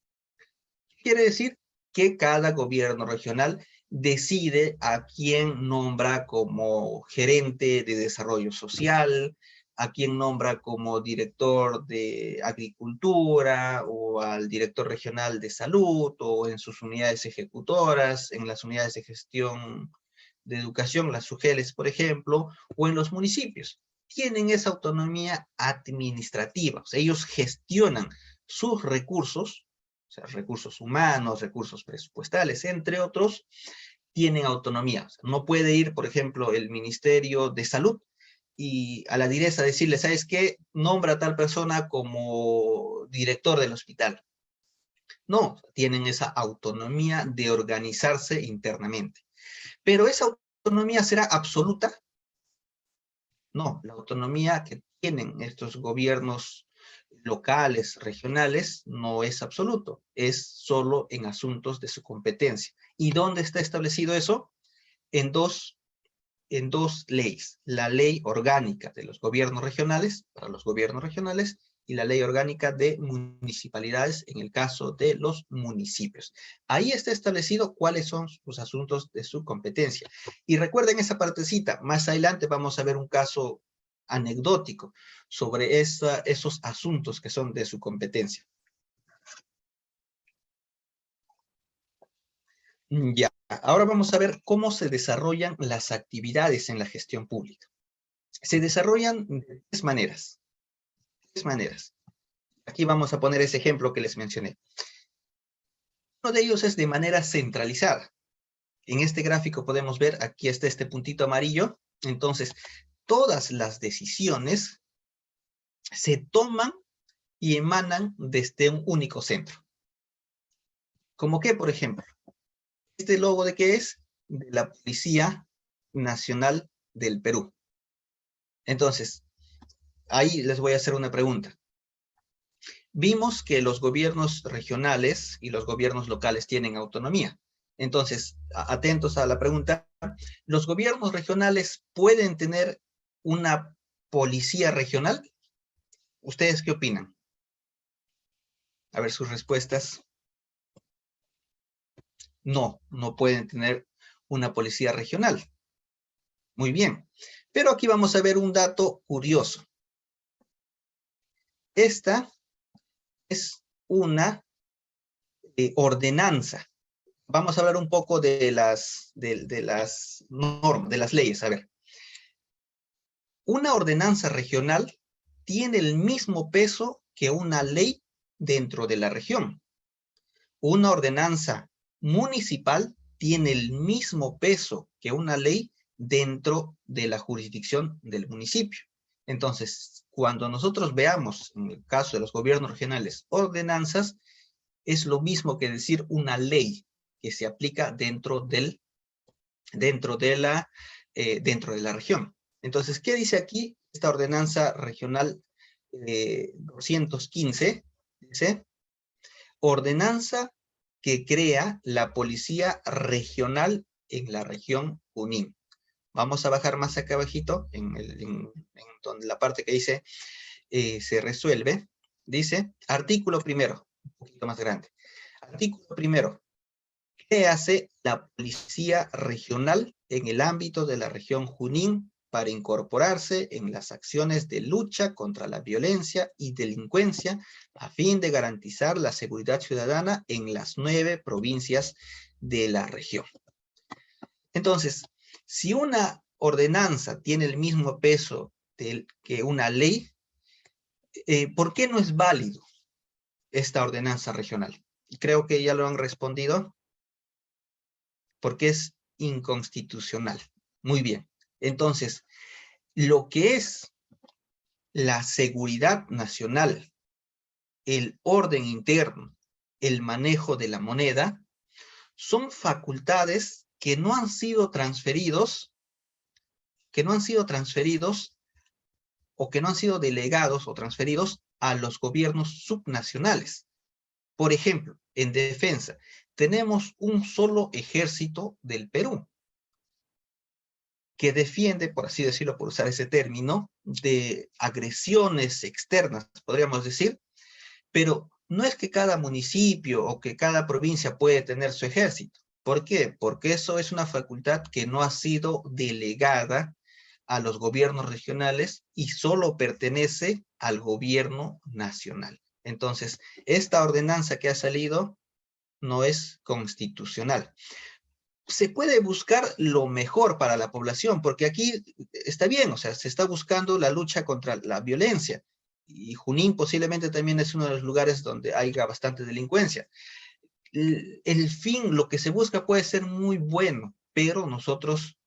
Quiere decir que cada gobierno regional decide a quién nombra como gerente de desarrollo social, a quién nombra como director de agricultura, o al director regional de salud, o en sus unidades ejecutoras, en las unidades de gestión de educación, las SUGELES, por ejemplo, o en los municipios. Tienen esa autonomía administrativa, o sea, ellos gestionan sus recursos, o sea, recursos humanos, recursos presupuestales, entre otros, tienen autonomía. O sea, no puede ir, por ejemplo, el Ministerio de Salud y a la direza decirle, ¿sabes qué? Nombra a tal persona como director del hospital. No, tienen esa autonomía de organizarse internamente. Pero esa autonomía será absoluta. No, la autonomía que tienen estos gobiernos locales, regionales, no es absoluto, es solo en asuntos de su competencia. ¿Y dónde está establecido eso? En dos leyes. La ley orgánica de los gobiernos regionales, para los gobiernos regionales, y la Ley Orgánica de Municipalidades en el caso de los municipios. Ahí está establecido cuáles son los asuntos de su competencia. Y recuerden esa partecita, más adelante vamos a ver un caso anecdótico sobre esos asuntos que son de su competencia. Ya, ahora vamos a ver cómo se desarrollan las actividades en la gestión pública. Se desarrollan de tres maneras. Aquí vamos a poner ese ejemplo que les mencioné. Uno de ellos es de manera centralizada. En este gráfico podemos ver, aquí está este puntito amarillo. Entonces, todas las decisiones se toman y emanan desde un único centro. ¿Cómo qué, por ejemplo? ¿Este logo de qué es? De la Policía Nacional del Perú. Entonces, ahí les voy a hacer una pregunta. Vimos que los gobiernos regionales y los gobiernos locales tienen autonomía. Entonces, atentos a la pregunta, ¿los gobiernos regionales pueden tener una policía regional? ¿Ustedes qué opinan? A ver sus respuestas. No, no pueden tener una policía regional. Muy bien. Pero aquí vamos a ver un dato curioso. Esta es una ordenanza. Vamos a hablar un poco de las normas, de las leyes. A ver. Una ordenanza regional tiene el mismo peso que una ley dentro de la región. Una ordenanza municipal tiene el mismo peso que una ley dentro de la jurisdicción del municipio. Entonces, cuando nosotros veamos, en el caso de los gobiernos regionales, ordenanzas, es lo mismo que decir una ley que se aplica dentro de la región. Entonces, ¿qué dice aquí esta ordenanza regional 215? Dice, ordenanza que crea la Policía Regional en la región Junín. Vamos a bajar más acá abajito, en donde la parte que dice se resuelve. Dice, artículo primero, un poquito más grande. Artículo primero, ¿qué hace la Policía Regional en el ámbito de la región Junín para incorporarse en las acciones de lucha contra la violencia y delincuencia a fin de garantizar la seguridad ciudadana en las 9 provincias de la región? Entonces, si una ordenanza tiene el mismo peso que una ley, ¿por qué no es válido esta ordenanza regional? Creo que ya lo han respondido. Porque es inconstitucional. Muy bien. Entonces, lo que es la seguridad nacional, el orden interno, el manejo de la moneda, son facultades que no han sido transferidos, o que no han sido delegados o transferidos a los gobiernos subnacionales. Por ejemplo, en defensa, tenemos un solo ejército del Perú, que defiende, por así decirlo, por usar ese término, de agresiones externas, podríamos decir, pero no es que cada municipio o que cada provincia puede tener su ejército. ¿Por qué? Porque eso es una facultad que no ha sido delegada a los gobiernos regionales y solo pertenece al gobierno nacional. Entonces, esta ordenanza que ha salido no es constitucional. Se puede buscar lo mejor para la población, porque aquí está bien, o sea, se está buscando la lucha contra la violencia, y Junín posiblemente también es uno de los lugares donde haya bastante delincuencia. El fin, lo que se busca puede ser muy bueno, pero nosotros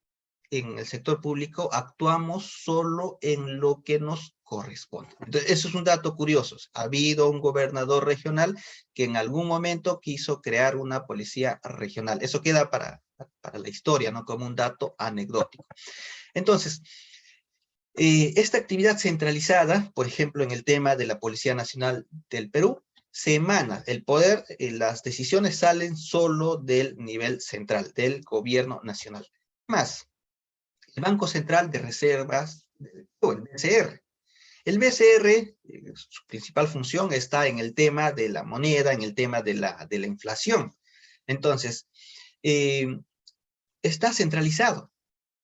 en el sector público actuamos solo en lo que nos corresponde. Entonces, eso es un dato curioso. Ha habido un gobernador regional que en algún momento quiso crear una policía regional. Eso queda para la historia, ¿no? Como un dato anecdótico. Entonces, esta actividad centralizada, por ejemplo, en el tema de la Policía Nacional del Perú, se emana el poder, las decisiones salen solo del nivel central, del gobierno nacional. Más, el Banco Central de Reservas, el BCR, El BCR, su principal función está en el tema de la moneda, en el tema de la inflación. Entonces, está centralizado.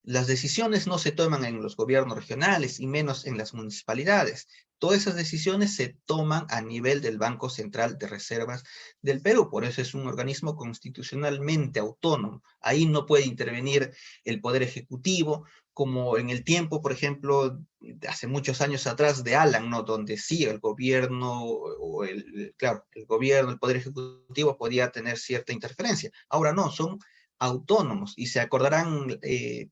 Las decisiones no se toman en los gobiernos regionales y menos en las municipalidades. Todas esas decisiones se toman a nivel del Banco Central de Reservas del Perú. Por eso es un organismo constitucionalmente autónomo. Ahí no puede intervenir el Poder Ejecutivo, como en el tiempo, por ejemplo, de hace muchos años atrás de Alan, ¿no? Donde sí el gobierno, claro, el gobierno, el Poder Ejecutivo podía tener cierta interferencia. Ahora no, son autónomos, y se acordarán,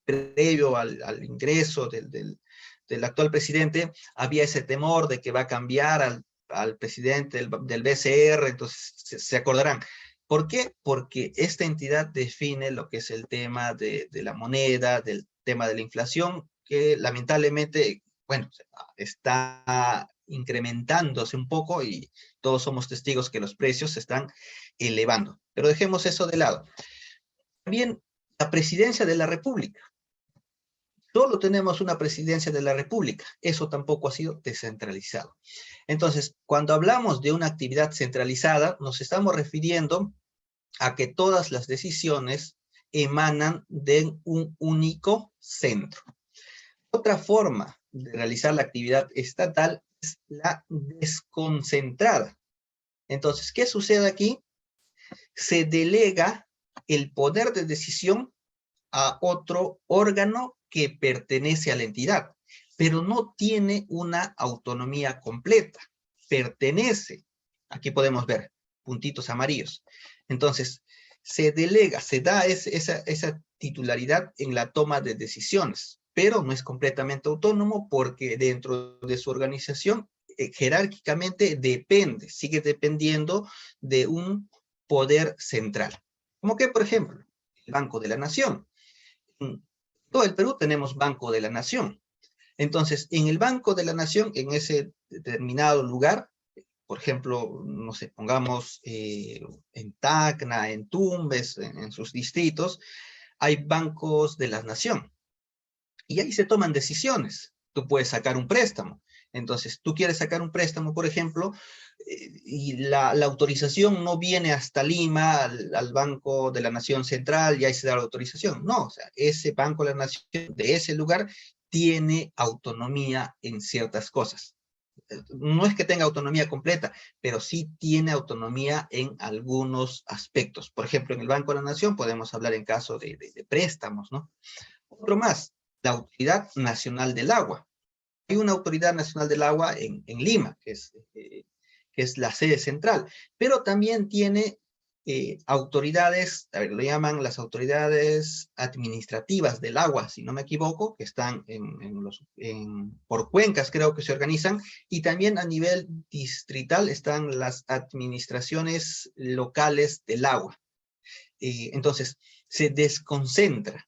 previo al ingreso del actual presidente, había ese temor de que va a cambiar al presidente del BCR, entonces se acordarán. ¿Por qué? Porque esta entidad define lo que es el tema de la moneda, del tema de la inflación, que lamentablemente, bueno, está incrementándose un poco y todos somos testigos que los precios se están elevando. Pero dejemos eso de lado. También la presidencia de la República. Solo tenemos una presidencia de la República. Eso tampoco ha sido descentralizado. Entonces, cuando hablamos de una actividad centralizada, nos estamos refiriendo a que todas las decisiones emanan de un único centro. Otra forma de realizar la actividad estatal es la desconcentrada. Entonces, ¿qué sucede aquí? Se delega el poder de decisión a otro órgano que pertenece a la entidad, pero no tiene una autonomía completa. Pertenece, aquí podemos ver puntitos amarillos. Entonces, se delega, se da esa titularidad en la toma de decisiones, pero no es completamente autónomo porque dentro de su organización jerárquicamente depende, sigue dependiendo de un poder central. Como que, por ejemplo, el Banco de la Nación. En todo el Perú tenemos Banco de la Nación. Entonces, en el Banco de la Nación, en ese determinado lugar, por ejemplo, no sé, pongamos en Tacna, en Tumbes, en sus distritos, hay bancos de la Nación. Y ahí se toman decisiones. Tú puedes sacar un préstamo. Entonces, tú quieres sacar un préstamo, por ejemplo, y la autorización no viene hasta Lima, al Banco de la Nación Central, y ahí se da la autorización. No, o sea, ese Banco de la Nación de ese lugar tiene autonomía en ciertas cosas. No es que tenga autonomía completa, pero sí tiene autonomía en algunos aspectos. Por ejemplo, en el Banco de la Nación podemos hablar en caso de préstamos, ¿no? Otro más, la Autoridad Nacional del Agua. Hay una Autoridad Nacional del Agua en Lima, que es la sede central, pero también tiene autoridades, a ver, lo llaman las autoridades administrativas del agua, si no me equivoco, que están por cuencas, creo que se organizan, y también a nivel distrital están las administraciones locales del agua. Entonces, se desconcentra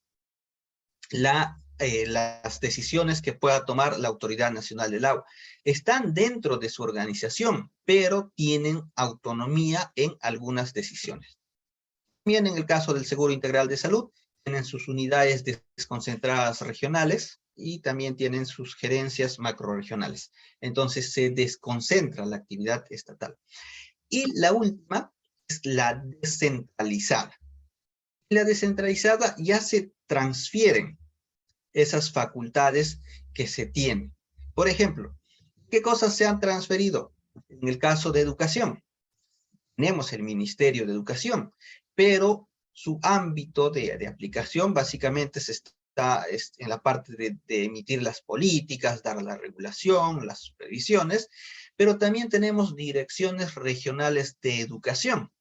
las decisiones que pueda tomar la Autoridad Nacional del Agua. Están dentro de su organización, pero tienen autonomía en algunas decisiones. También en el caso del Seguro Integral de Salud, tienen sus unidades desconcentradas regionales y también tienen sus gerencias macrorregionales. Entonces se desconcentra la actividad estatal. Y la última es la descentralizada. La descentralizada ya se transfieren esas facultades que se tienen. Por ejemplo, ¿qué cosas se han transferido? En el caso de educación, tenemos el Ministerio de Educación, pero su ámbito de aplicación básicamente está en la parte de emitir las políticas, dar la regulación, las supervisiones, pero también tenemos direcciones regionales de educación.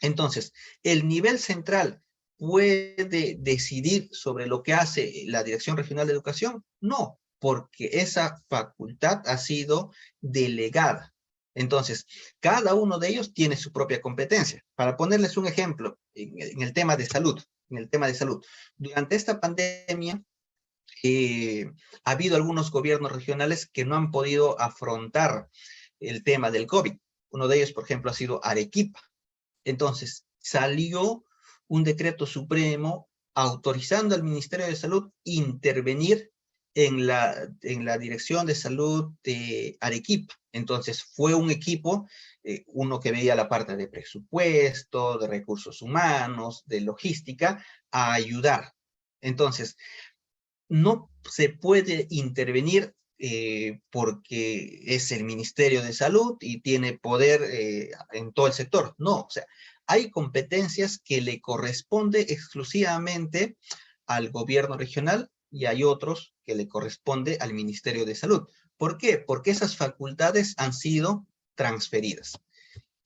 Entonces, el nivel central puede decidir sobre lo que hace la Dirección Regional de Educación. No, porque esa facultad ha sido delegada. Entonces, cada uno de ellos tiene su propia competencia. Para ponerles un ejemplo, en el tema de salud, durante esta pandemia, ha habido algunos gobiernos regionales que no han podido afrontar el tema del COVID. Uno de ellos, por ejemplo, ha sido Arequipa. Entonces, salió un decreto supremo autorizando al Ministerio de Salud intervenir en la Dirección de Salud de Arequipa. Entonces fue un equipo, uno que veía la parte de presupuesto, de recursos humanos, de logística, a ayudar. Entonces, no se puede intervenir porque es el Ministerio de Salud y tiene poder en todo el sector. No, o sea, hay competencias que le corresponde exclusivamente al gobierno regional y hay otros que le corresponde al Ministerio de Salud. ¿Por qué? Porque esas facultades han sido transferidas.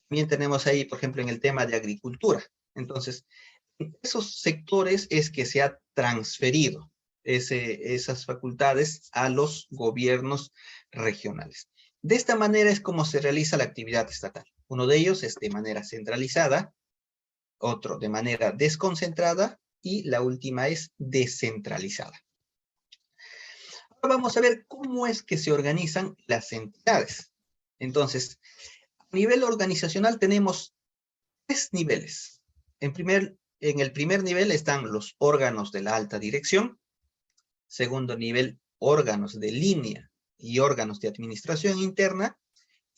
También tenemos ahí, por ejemplo, en el tema de agricultura. Entonces, esos sectores es que se ha transferido esas facultades a los gobiernos regionales. De esta manera es como se realiza la actividad estatal. Uno de ellos es de manera centralizada, otro de manera desconcentrada y la última es descentralizada. Ahora vamos a ver cómo es que se organizan las entidades. Entonces, a nivel organizacional tenemos 3 niveles. En el primer nivel están los órganos de la alta dirección. Segundo nivel, órganos de línea y órganos de administración interna.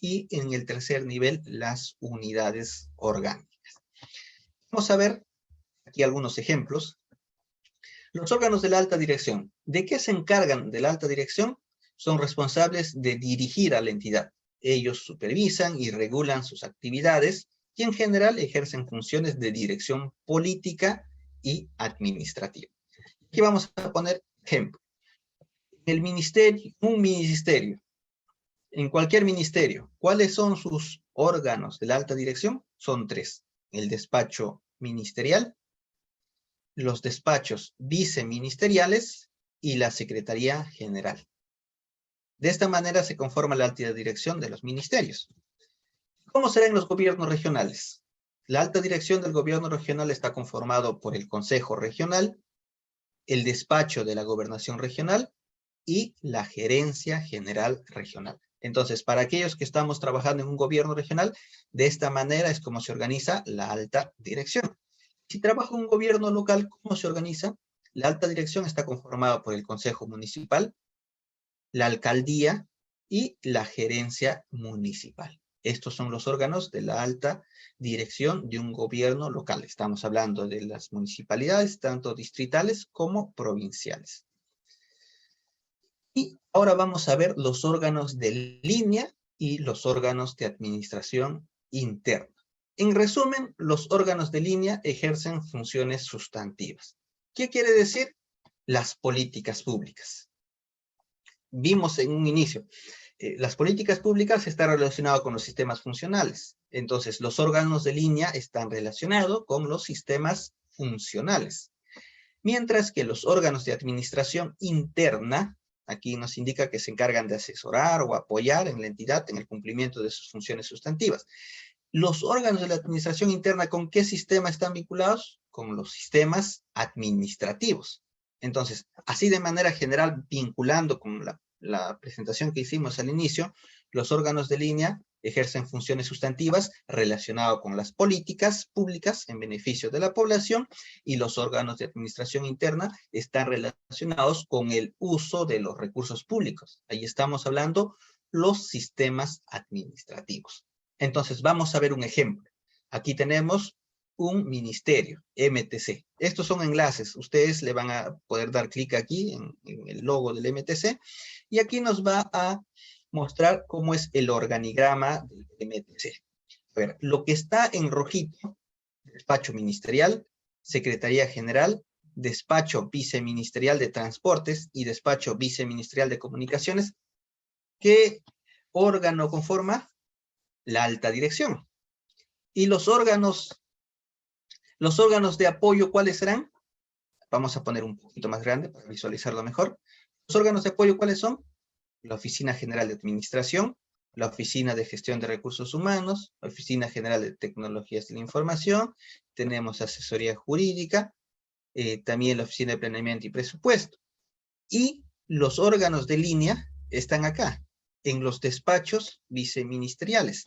Y en el tercer nivel, las unidades orgánicas. Vamos a ver aquí algunos ejemplos. Los órganos de la alta dirección. ¿De qué se encargan de la alta dirección? Son responsables de dirigir a la entidad. Ellos supervisan y regulan sus actividades y en general ejercen funciones de dirección política y administrativa. Aquí vamos a poner ejemplo. El ministerio, un ministerio, en cualquier ministerio, ¿cuáles son sus órganos de la alta dirección? Son 3. El despacho ministerial, los despachos viceministeriales y la Secretaría General. De esta manera se conforma la alta dirección de los ministerios. ¿Cómo serán los gobiernos regionales? La alta dirección del gobierno regional está conformado por el Consejo Regional, el despacho de la Gobernación Regional y la Gerencia General Regional. Entonces, para aquellos que estamos trabajando en un gobierno regional, de esta manera es como se organiza la alta dirección. Si trabajo en un gobierno local, ¿cómo se organiza? La alta dirección está conformada por el Consejo Municipal, la Alcaldía y la Gerencia Municipal. Estos son los órganos de la alta dirección de un gobierno local. Estamos hablando de las municipalidades, tanto distritales como provinciales. Y ahora vamos a ver los órganos de línea y los órganos de administración interna. En resumen, los órganos de línea ejercen funciones sustantivas. ¿Qué quiere decir? Las políticas públicas. Vimos en un inicio, las políticas públicas están relacionadas con los sistemas funcionales. Entonces, los órganos de línea están relacionados con los sistemas funcionales. Mientras que los órganos de administración interna, aquí nos indica que se encargan de asesorar o apoyar en la entidad en el cumplimiento de sus funciones sustantivas. Los órganos de la administración interna, ¿con qué sistema están vinculados? Con los sistemas administrativos. Entonces, así de manera general, vinculando con la presentación que hicimos al inicio, los órganos de línea ejercen funciones sustantivas relacionadas con las políticas públicas en beneficio de la población y los órganos de administración interna están relacionados con el uso de los recursos públicos. Ahí estamos hablando los sistemas administrativos. Entonces, vamos a ver un ejemplo. Aquí tenemos un ministerio, MTC. Estos son enlaces. Ustedes le van a poder dar clic aquí en el logo del MTC y aquí nos va a mostrar cómo es el organigrama del MTC. A ver, lo que está en rojito, despacho ministerial, Secretaría General, despacho viceministerial de Transportes y despacho viceministerial de Comunicaciones. ¿Qué órgano conforma? La alta dirección. Y los órganos de apoyo, ¿cuáles serán? Vamos a poner un poquito más grande para visualizarlo mejor. Los órganos de apoyo, ¿cuáles son? La Oficina General de Administración, la Oficina de Gestión de Recursos Humanos, la Oficina General de Tecnologías de la Información, tenemos asesoría jurídica, también la Oficina de Planeamiento y Presupuesto. Y los órganos de línea están acá, en los despachos viceministeriales.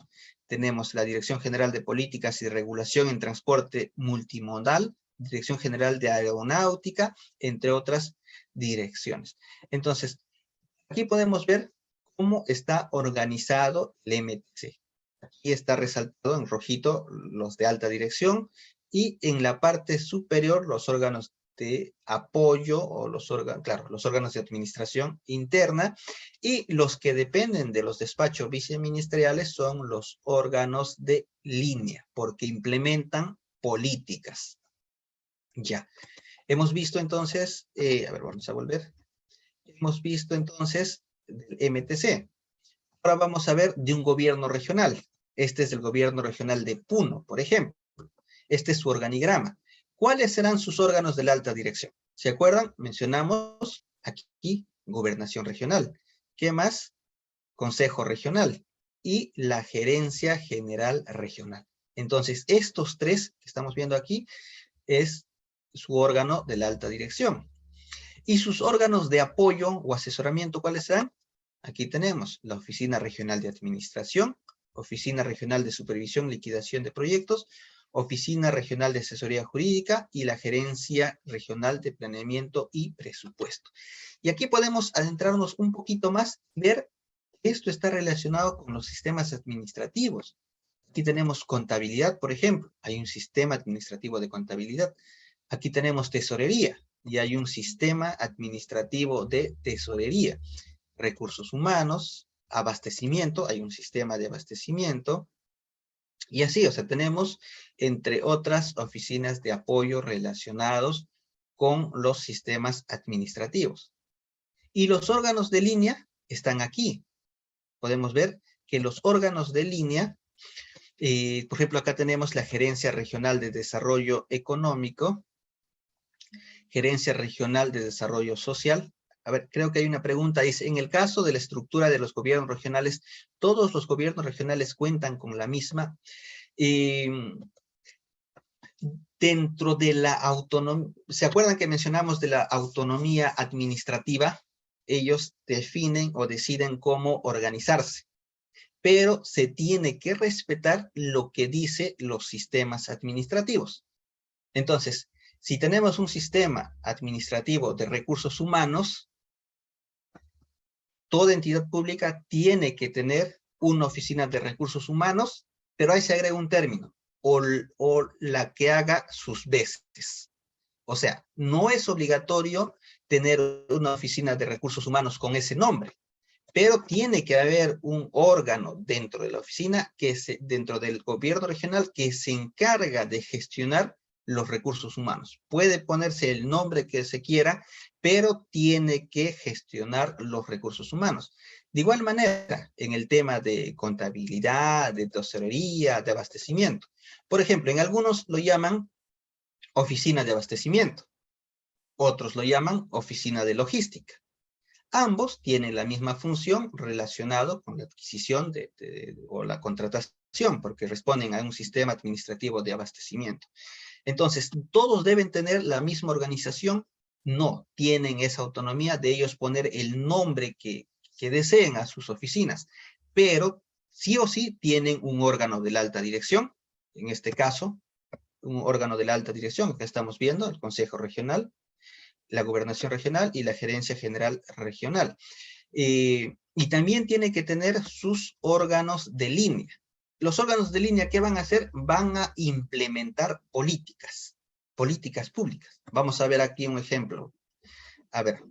Tenemos la Dirección General de Políticas y Regulación en Transporte Multimodal, Dirección General de Aeronáutica, entre otras direcciones. Entonces, aquí podemos ver cómo está organizado el MTC. Aquí está resaltado en rojito los de alta dirección y en la parte superior los órganos de apoyo o los órganos, claro, los órganos de administración interna, y los que dependen de los despachos viceministeriales son los órganos de línea, porque implementan políticas. Ya, hemos visto entonces, a ver, vamos a volver. Hemos visto entonces del MTC. Ahora vamos a ver de un gobierno regional. Este es el gobierno regional de Puno, por ejemplo. Este es su organigrama. ¿Cuáles serán sus órganos de la alta dirección? ¿Se acuerdan? Mencionamos aquí gobernación regional. ¿Qué más? Consejo regional y la gerencia general regional. Entonces, estos tres que estamos viendo aquí es su órgano de la alta dirección. ¿Y sus órganos de apoyo o asesoramiento cuáles serán? Aquí tenemos la Oficina Regional de Administración, Oficina Regional de Supervisión y Liquidación de Proyectos, Oficina Regional de Asesoría Jurídica y la Gerencia Regional de Planeamiento y Presupuesto. Y aquí podemos adentrarnos un poquito más, ver que esto está relacionado con los sistemas administrativos. Aquí tenemos contabilidad, por ejemplo, hay un sistema administrativo de contabilidad. Aquí tenemos tesorería y hay un sistema administrativo de tesorería. Recursos humanos, abastecimiento, hay un sistema de abastecimiento, y así, o sea, tenemos entre otras oficinas de apoyo relacionados con los sistemas administrativos. Y los órganos de línea están aquí. Podemos ver que los órganos de línea, por ejemplo, acá tenemos la Gerencia Regional de Desarrollo Económico, Gerencia Regional de Desarrollo Social. A ver, creo que hay una pregunta, dice, en el caso de la estructura de los gobiernos regionales, ¿todos los gobiernos regionales cuentan con la misma? Dentro de la autonomía, ¿se acuerdan que mencionamos de la autonomía administrativa? Ellos definen o deciden cómo organizarse, pero se tiene que respetar lo que dicen los sistemas administrativos. Entonces, si tenemos un sistema administrativo de recursos humanos, toda entidad pública tiene que tener una oficina de recursos humanos, pero ahí se agrega un término, o la que haga sus veces. O sea, no es obligatorio tener una oficina de recursos humanos con ese nombre, pero tiene que haber un órgano dentro de la oficina, dentro del gobierno regional, que se encarga de gestionar los recursos humanos. Puede ponerse el nombre que se quiera, pero tiene que gestionar los recursos humanos. De igual manera, en el tema de contabilidad, de tesorería, de abastecimiento. Por ejemplo, en algunos lo llaman oficina de abastecimiento, otros lo llaman oficina de logística. Ambos tienen la misma función relacionado con la adquisición o la contratación, porque responden a un sistema administrativo de abastecimiento. Entonces, ¿todos deben tener la misma organización? No, tienen esa autonomía de ellos poner el nombre que deseen a sus oficinas, pero sí o sí tienen un órgano de la alta dirección, en este caso, un órgano de la alta dirección que estamos viendo, el Consejo Regional, la Gobernación Regional y la Gerencia General Regional. Y también tiene que tener sus órganos de línea. Los órganos de línea, ¿qué van a hacer? Van a implementar políticas públicas. Vamos a ver aquí un ejemplo. A ver,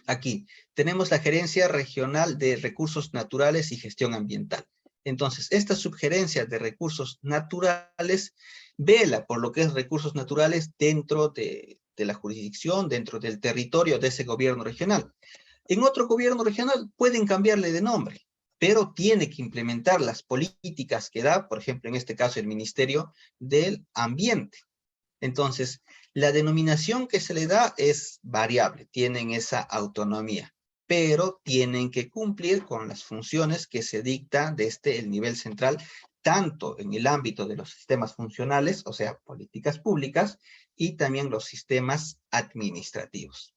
aquí tenemos la Gerencia Regional de Recursos Naturales y Gestión Ambiental. Entonces, esta subgerencia de recursos naturales vela por lo que es recursos naturales dentro de la jurisdicción, dentro del territorio de ese gobierno regional. En otro gobierno regional pueden cambiarle de nombre, pero tiene que implementar las políticas que da, por ejemplo, en este caso, el Ministerio del Ambiente. Entonces, la denominación que se le da es variable, tienen esa autonomía, pero tienen que cumplir con las funciones que se dicta desde el nivel central, tanto en el ámbito de los sistemas funcionales, o sea, políticas públicas, y también los sistemas administrativos.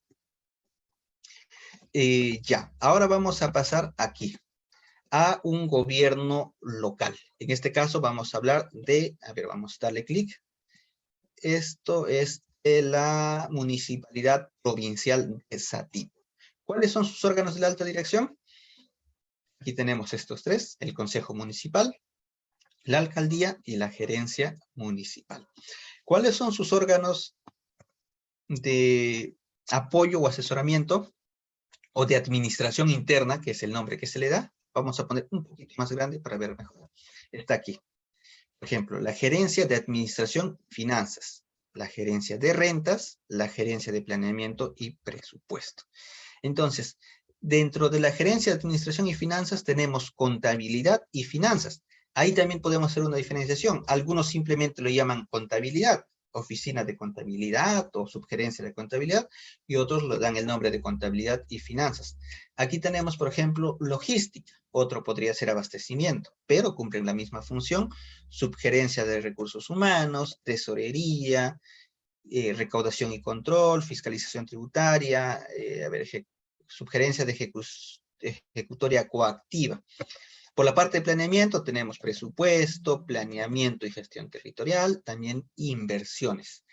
Ya, ahora vamos a pasar aquí, a un gobierno local. En este caso vamos a hablar de, a ver, vamos a darle clic. esto es de la Municipalidad Provincial de Satipo. ¿Cuáles son sus órganos de la alta dirección? Aquí tenemos estos tres: el Consejo Municipal, la Alcaldía y la Gerencia Municipal. ¿Cuáles son sus órganos de apoyo o asesoramiento o de administración interna, que es el nombre que se le da? Vamos a poner un poquito más grande para ver mejor. Está aquí. Por ejemplo, la Gerencia de Administración y Finanzas, la Gerencia de Rentas, la Gerencia de Planeamiento y Presupuesto. Entonces, dentro de la Gerencia de Administración y Finanzas tenemos contabilidad y finanzas. Ahí también podemos hacer una diferenciación. Algunos simplemente lo llaman contabilidad, oficina de contabilidad o subgerencia de contabilidad, y otros le dan el nombre de contabilidad y finanzas. Aquí tenemos, por ejemplo, logística. Otro podría ser abastecimiento, pero cumplen la misma función: subgerencia de recursos humanos, tesorería, recaudación y control, fiscalización tributaria, subgerencia de ejecutoria coactiva. Por la parte de planeamiento tenemos presupuesto, planeamiento y gestión territorial, también inversiones.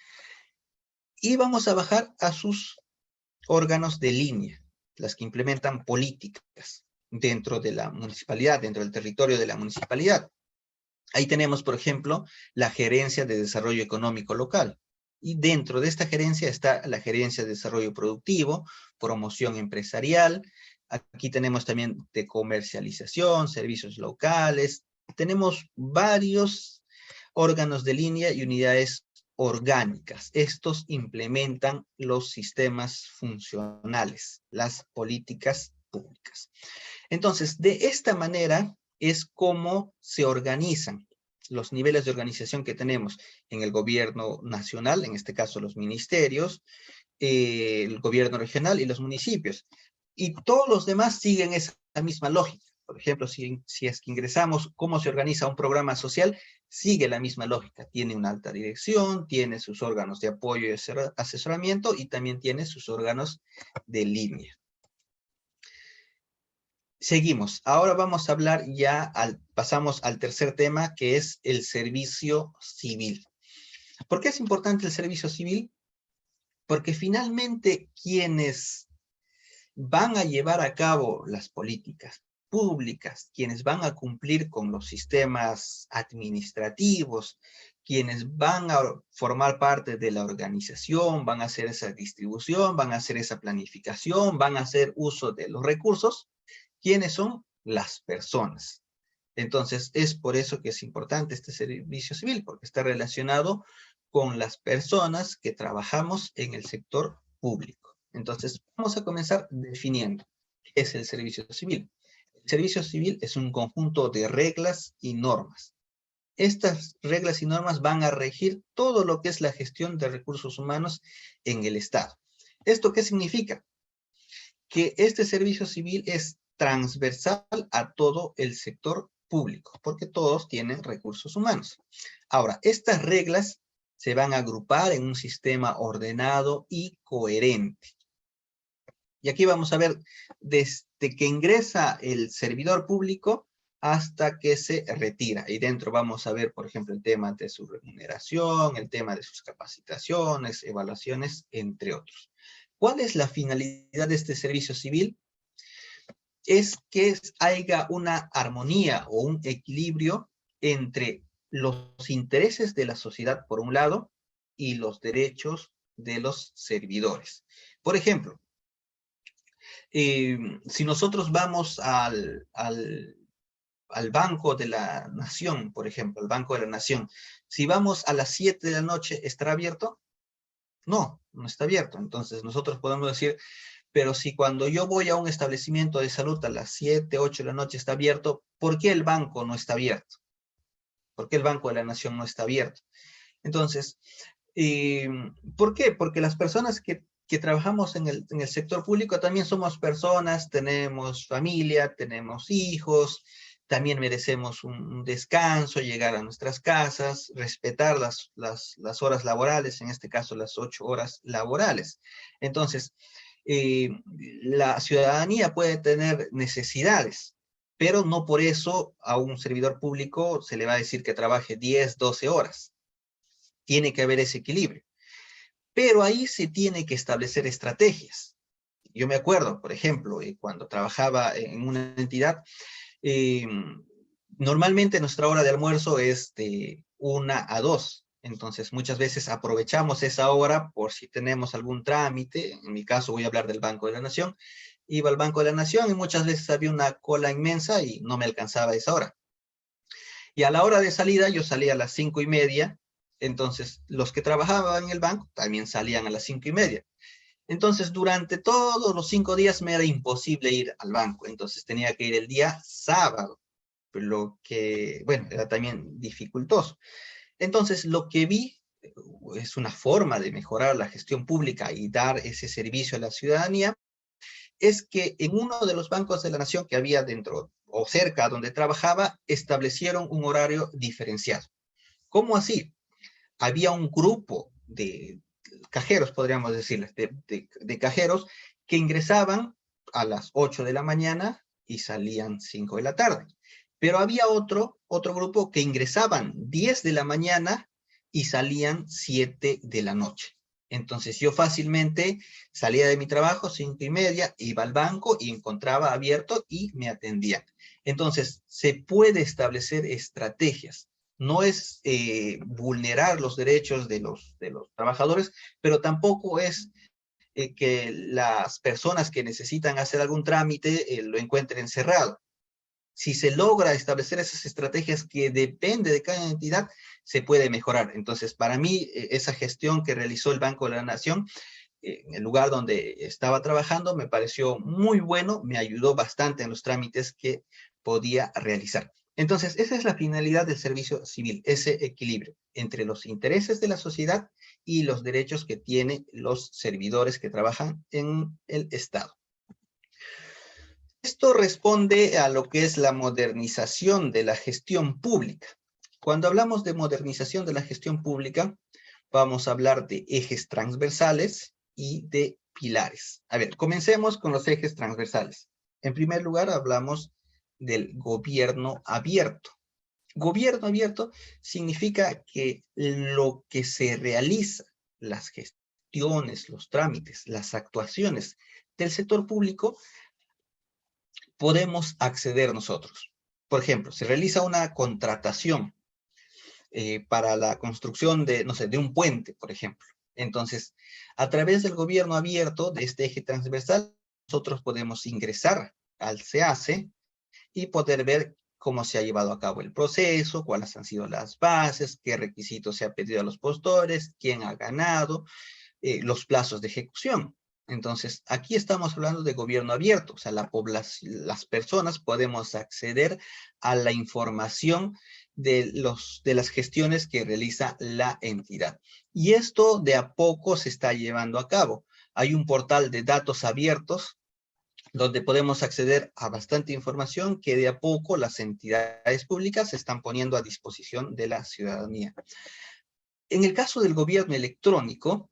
Y vamos a bajar a sus órganos de línea, las que implementan políticas dentro de la municipalidad, dentro del territorio de la municipalidad. Ahí tenemos, por ejemplo, la Gerencia de Desarrollo Económico Local. Y dentro de esta gerencia está la Gerencia de Desarrollo Productivo, Promoción Empresarial. Aquí tenemos también de comercialización, servicios locales. Tenemos varios órganos de línea y unidades orgánicas. Estos implementan los sistemas funcionales, las políticas públicas. Entonces, de esta manera es como se organizan los niveles de organización que tenemos en el gobierno nacional, en este caso los ministerios, el gobierno regional y los municipios. Y todos los demás siguen esa misma lógica. Por ejemplo, si es que ingresamos cómo se organiza un programa social, sigue la misma lógica. Tiene una alta dirección, tiene sus órganos de apoyo y asesoramiento, y también tiene sus órganos de línea. Seguimos. Ahora vamos a hablar pasamos al tercer tema, que es el servicio civil. ¿Por qué es importante el servicio civil? Porque finalmente quienes van a llevar a cabo las políticas públicas, quienes van a cumplir con los sistemas administrativos, quienes van a formar parte de la organización, van a hacer esa distribución, van a hacer esa planificación, van a hacer uso de los recursos, ¿quiénes son? Las personas. Entonces, es por eso que es importante este servicio civil, porque está relacionado con las personas que trabajamos en el sector público. Entonces, vamos a comenzar definiendo qué es el servicio civil. El servicio civil es un conjunto de reglas y normas. Estas reglas y normas van a regir todo lo que es la gestión de recursos humanos en el Estado. ¿Esto qué significa? Que este servicio civil es transversal a todo el sector público, porque todos tienen recursos humanos. Ahora, estas reglas se van a agrupar en un sistema ordenado y coherente. Y aquí vamos a ver desde que ingresa el servidor público hasta que se retira. Y dentro vamos a ver, por ejemplo, el tema de su remuneración, el tema de sus capacitaciones, evaluaciones, entre otros. ¿Cuál es la finalidad de este servicio civil? Es que haya una armonía o un equilibrio entre los intereses de la sociedad por un lado y los derechos de los servidores. Por ejemplo, si nosotros vamos al Banco de la Nación, por ejemplo, al Banco de la Nación, si vamos a las 7 de la noche, ¿estará abierto? No, no está abierto. Entonces nosotros podemos decir, pero si cuando yo voy a un establecimiento de salud a las 7, 8 de la noche está abierto, ¿por qué el banco no está abierto? ¿Por qué el Banco de la Nación no está abierto? Entonces, ¿por qué? Porque las personas que trabajamos en el sector público también somos personas, tenemos familia, tenemos hijos, también merecemos un descanso, llegar a nuestras casas, respetar las horas laborales, en este caso las 8 horas laborales. Entonces, la ciudadanía puede tener necesidades, pero no por eso a un servidor público se le va a decir que trabaje 10, 12 horas. Tiene que haber ese equilibrio. Pero ahí se tiene que establecer estrategias. Yo me acuerdo, por ejemplo, cuando trabajaba en una entidad, eh, normalmente nuestra hora de almuerzo es de 1 a 2. Entonces, muchas veces aprovechamos esa hora por si tenemos algún trámite. En mi caso, voy a hablar del Banco de la Nación. Iba al Banco de la Nación y muchas veces había una cola inmensa y no me alcanzaba esa hora. Y a la hora de salida, yo salía a las 5:30. Entonces, los que trabajaban en el banco también salían a las 5:30. Entonces, durante todos los 5 días me era imposible ir al banco. Entonces, tenía que ir el día sábado, lo que, bueno, era también dificultoso. Entonces, lo que vi es una forma de mejorar la gestión pública y dar ese servicio a la ciudadanía, es que en uno de los bancos de la nación que había dentro o cerca donde trabajaba, establecieron un horario diferenciado. ¿Cómo así? Había un grupo de cajeros, podríamos decirles, de cajeros que ingresaban a las 8 de la mañana y salían 5 de la tarde. Pero había otro grupo que ingresaban 10 de la mañana y salían 7 de la noche. Entonces yo fácilmente salía de mi trabajo 5:30, iba al banco y encontraba abierto y me atendían. Entonces se puede establecer estrategias. No es vulnerar los derechos de los trabajadores, pero tampoco es que las personas que necesitan hacer algún trámite lo encuentren cerrado. Si se logra establecer esas estrategias que depende de cada entidad, se puede mejorar. Entonces, para mí, esa gestión que realizó el Banco de la Nación, en el lugar donde estaba trabajando, me pareció muy bueno, me ayudó bastante en los trámites que podía realizar. Entonces, esa es la finalidad del servicio civil, ese equilibrio entre los intereses de la sociedad y los derechos que tienen los servidores que trabajan en el Estado. Esto responde a lo que es la modernización de la gestión pública. Cuando hablamos de modernización de la gestión pública, vamos a hablar de ejes transversales y de pilares. A ver, comencemos con los ejes transversales. En primer lugar, hablamos del gobierno abierto. Gobierno abierto significa que lo que se realiza, las gestiones, los trámites, las actuaciones del sector público, podemos acceder nosotros. Por ejemplo, se realiza una contratación para la construcción de, no sé, de un puente, por ejemplo. Entonces, a través del gobierno abierto, de este eje transversal, nosotros podemos ingresar al SEACE y poder ver cómo se ha llevado a cabo el proceso, cuáles han sido las bases, qué requisitos se ha pedido a los postores, quién ha ganado, los plazos de ejecución. Entonces, aquí estamos hablando de gobierno abierto, o sea, la población, las personas podemos acceder a la información de las gestiones que realiza la entidad. Y esto de a poco se está llevando a cabo. Hay un portal de datos abiertos donde podemos acceder a bastante información que de a poco las entidades públicas se están poniendo a disposición de la ciudadanía. En el caso del gobierno electrónico,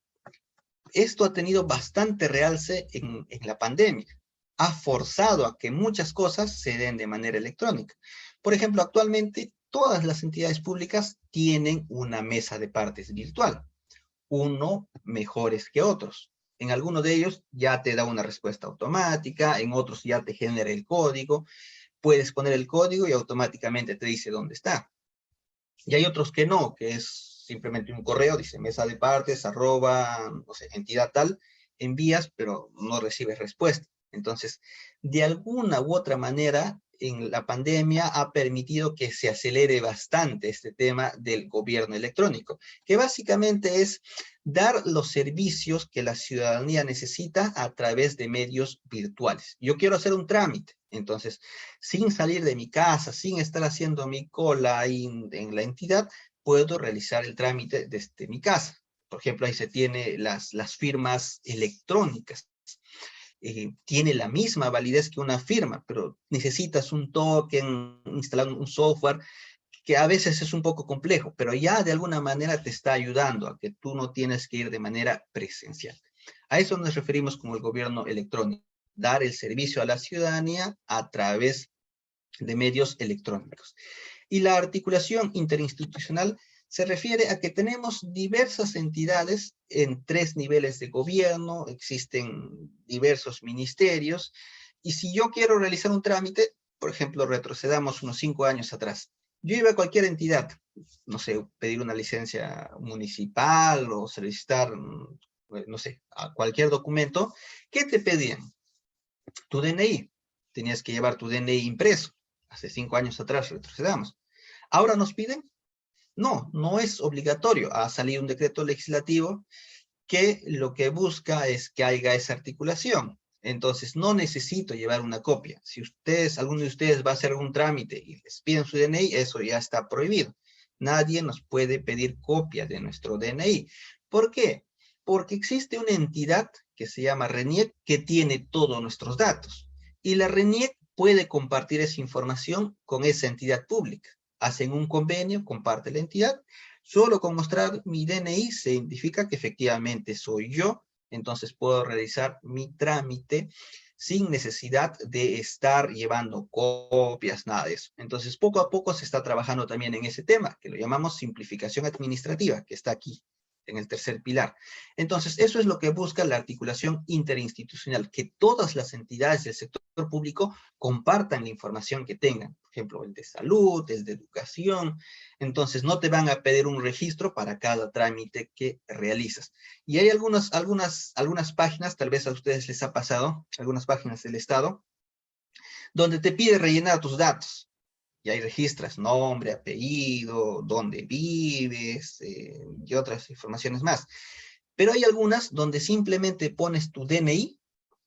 esto ha tenido bastante realce en la pandemia. Ha forzado a que muchas cosas se den de manera electrónica. Por ejemplo, actualmente todas las entidades públicas tienen una mesa de partes virtual, uno mejores que otros. En algunos de ellos ya te da una respuesta automática, en otros ya te genera el código, puedes poner el código y automáticamente te dice dónde está. Y hay otros que no, que es simplemente un correo, dice mesa de partes, @ no sé, entidad tal, envías, pero no recibes respuesta. Entonces, de alguna u otra manera, en la pandemia ha permitido que se acelere bastante este tema del gobierno electrónico, que básicamente es dar los servicios que la ciudadanía necesita a través de medios virtuales. Yo quiero hacer un trámite, entonces, sin salir de mi casa, sin estar haciendo mi cola ahí en la entidad, puedo realizar el trámite desde mi casa. Por ejemplo, ahí se tiene las firmas electrónicas. Tiene la misma validez que una firma, pero necesitas un token, instalar un software, que a veces es un poco complejo, pero ya de alguna manera te está ayudando a que tú no tienes que ir de manera presencial. A eso nos referimos como el gobierno electrónico, dar el servicio a la ciudadanía a través de medios electrónicos. Y la articulación interinstitucional Se refiere a que tenemos diversas entidades en 3 niveles de gobierno, existen diversos ministerios, y si yo quiero realizar un trámite, por ejemplo, retrocedamos unos 5 años atrás, yo iba a cualquier entidad, no sé, pedir una licencia municipal o solicitar, no sé, a cualquier documento, ¿qué te pedían? Tu DNI. Tenías que llevar tu DNI impreso. Hace 5 años atrás retrocedamos. ¿Ahora nos piden? No, no es obligatorio. Ha salido un decreto legislativo que lo que busca es que haya esa articulación. Entonces, no necesito llevar una copia. Si alguno de ustedes va a hacer algún trámite y les piden su DNI, eso ya está prohibido. Nadie nos puede pedir copia de nuestro DNI. ¿Por qué? Porque existe una entidad que se llama RENIEC que tiene todos nuestros datos. Y la RENIEC puede compartir esa información con esa entidad pública. Hacen un convenio, comparte la entidad. Solo con mostrar mi DNI se identifica que efectivamente soy yo, entonces puedo realizar mi trámite sin necesidad de estar llevando copias, nada de eso. Entonces, poco a poco se está trabajando también en ese tema, que lo llamamos simplificación administrativa, que está aquí en el tercer pilar. Entonces, eso es lo que busca la articulación interinstitucional, que todas las entidades del sector público compartan la información que tengan. Por ejemplo, el de salud, el de educación. Entonces, no te van a pedir un registro para cada trámite que realizas. Y hay algunas páginas, tal vez a ustedes les ha pasado, algunas páginas del Estado, donde te pide rellenar tus datos. Y ahí registras nombre, apellido, dónde vives, y otras informaciones más. Pero hay algunas donde simplemente pones tu DNI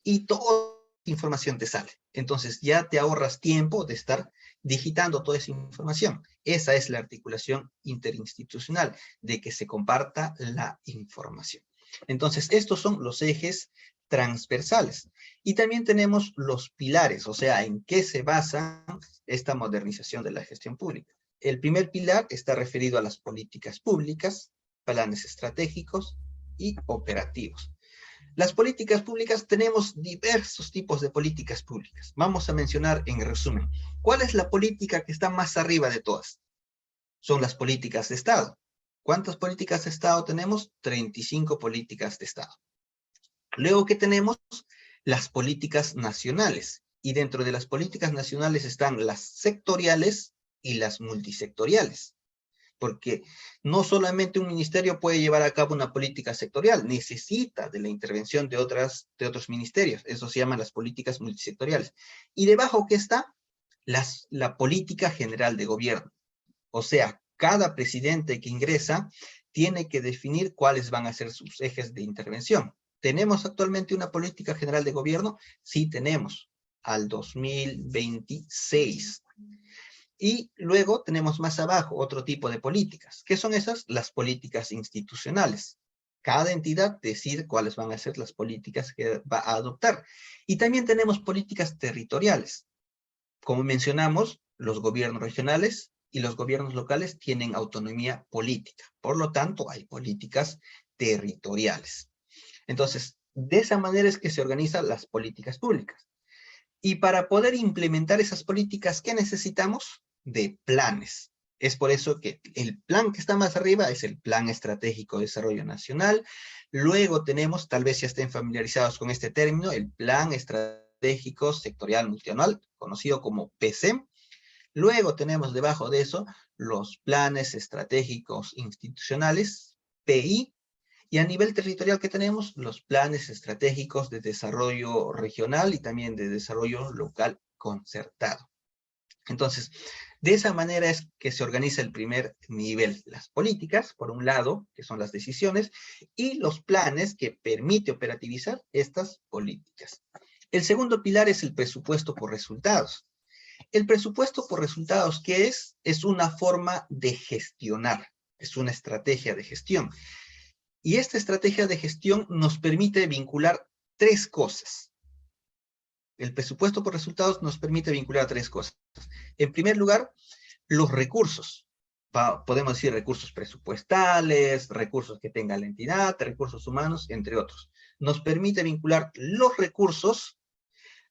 y toda la información te sale. Entonces ya te ahorras tiempo de estar digitando toda esa información. Esa es la articulación interinstitucional, de que se comparta la información. Entonces, estos son los ejes transversales. Y también tenemos los pilares, o sea, en qué se basa esta modernización de la gestión pública. El primer pilar está referido a las políticas públicas, planes estratégicos y operativos. Las políticas públicas, tenemos diversos tipos de políticas públicas. Vamos a mencionar en resumen. ¿Cuál es la política que está más arriba de todas? Son las políticas de Estado. ¿Cuántas políticas de Estado tenemos? 35 políticas de Estado. Luego, ¿qué tenemos? Las políticas nacionales. Y dentro de las políticas nacionales están las sectoriales y las multisectoriales. Porque no solamente un ministerio puede llevar a cabo una política sectorial, necesita de la intervención de otros ministerios. Eso se llama las políticas multisectoriales. Y debajo, ¿qué está? La política general de gobierno. O sea, cada presidente que ingresa tiene que definir cuáles van a ser sus ejes de intervención. ¿Tenemos actualmente una política general de gobierno? Sí, tenemos, al 2026. Y luego tenemos más abajo otro tipo de políticas. ¿Qué son esas? Las políticas institucionales. Cada entidad decide cuáles van a ser las políticas que va a adoptar. Y también tenemos políticas territoriales. Como mencionamos, los gobiernos regionales y los gobiernos locales tienen autonomía política. Por lo tanto, hay políticas territoriales. Entonces, de esa manera es que se organizan las políticas públicas. Y para poder implementar esas políticas, ¿qué necesitamos? De planes. Es por eso que el plan que está más arriba es el Plan Estratégico de Desarrollo Nacional. Luego tenemos, tal vez ya estén familiarizados con este término, el Plan Estratégico Sectorial Multianual, conocido como PSEM. Luego tenemos debajo de eso los planes estratégicos institucionales, PI, y a nivel territorial, ¿qué tenemos? Los planes estratégicos de desarrollo regional y también de desarrollo local concertado. Entonces, de esa manera es que se organiza el primer nivel. Las políticas, por un lado, que son las decisiones, y los planes que permite operativizar estas políticas. El segundo pilar es el presupuesto por resultados. El presupuesto por resultados, ¿qué es? Es una forma de gestionar, es una estrategia de gestión. Y esta estrategia de gestión nos permite vincular 3 cosas. El presupuesto por resultados nos permite vincular 3 cosas. En primer lugar, los recursos. Podemos decir recursos presupuestales, recursos que tenga la entidad, recursos humanos, entre otros. Nos permite vincular los recursos,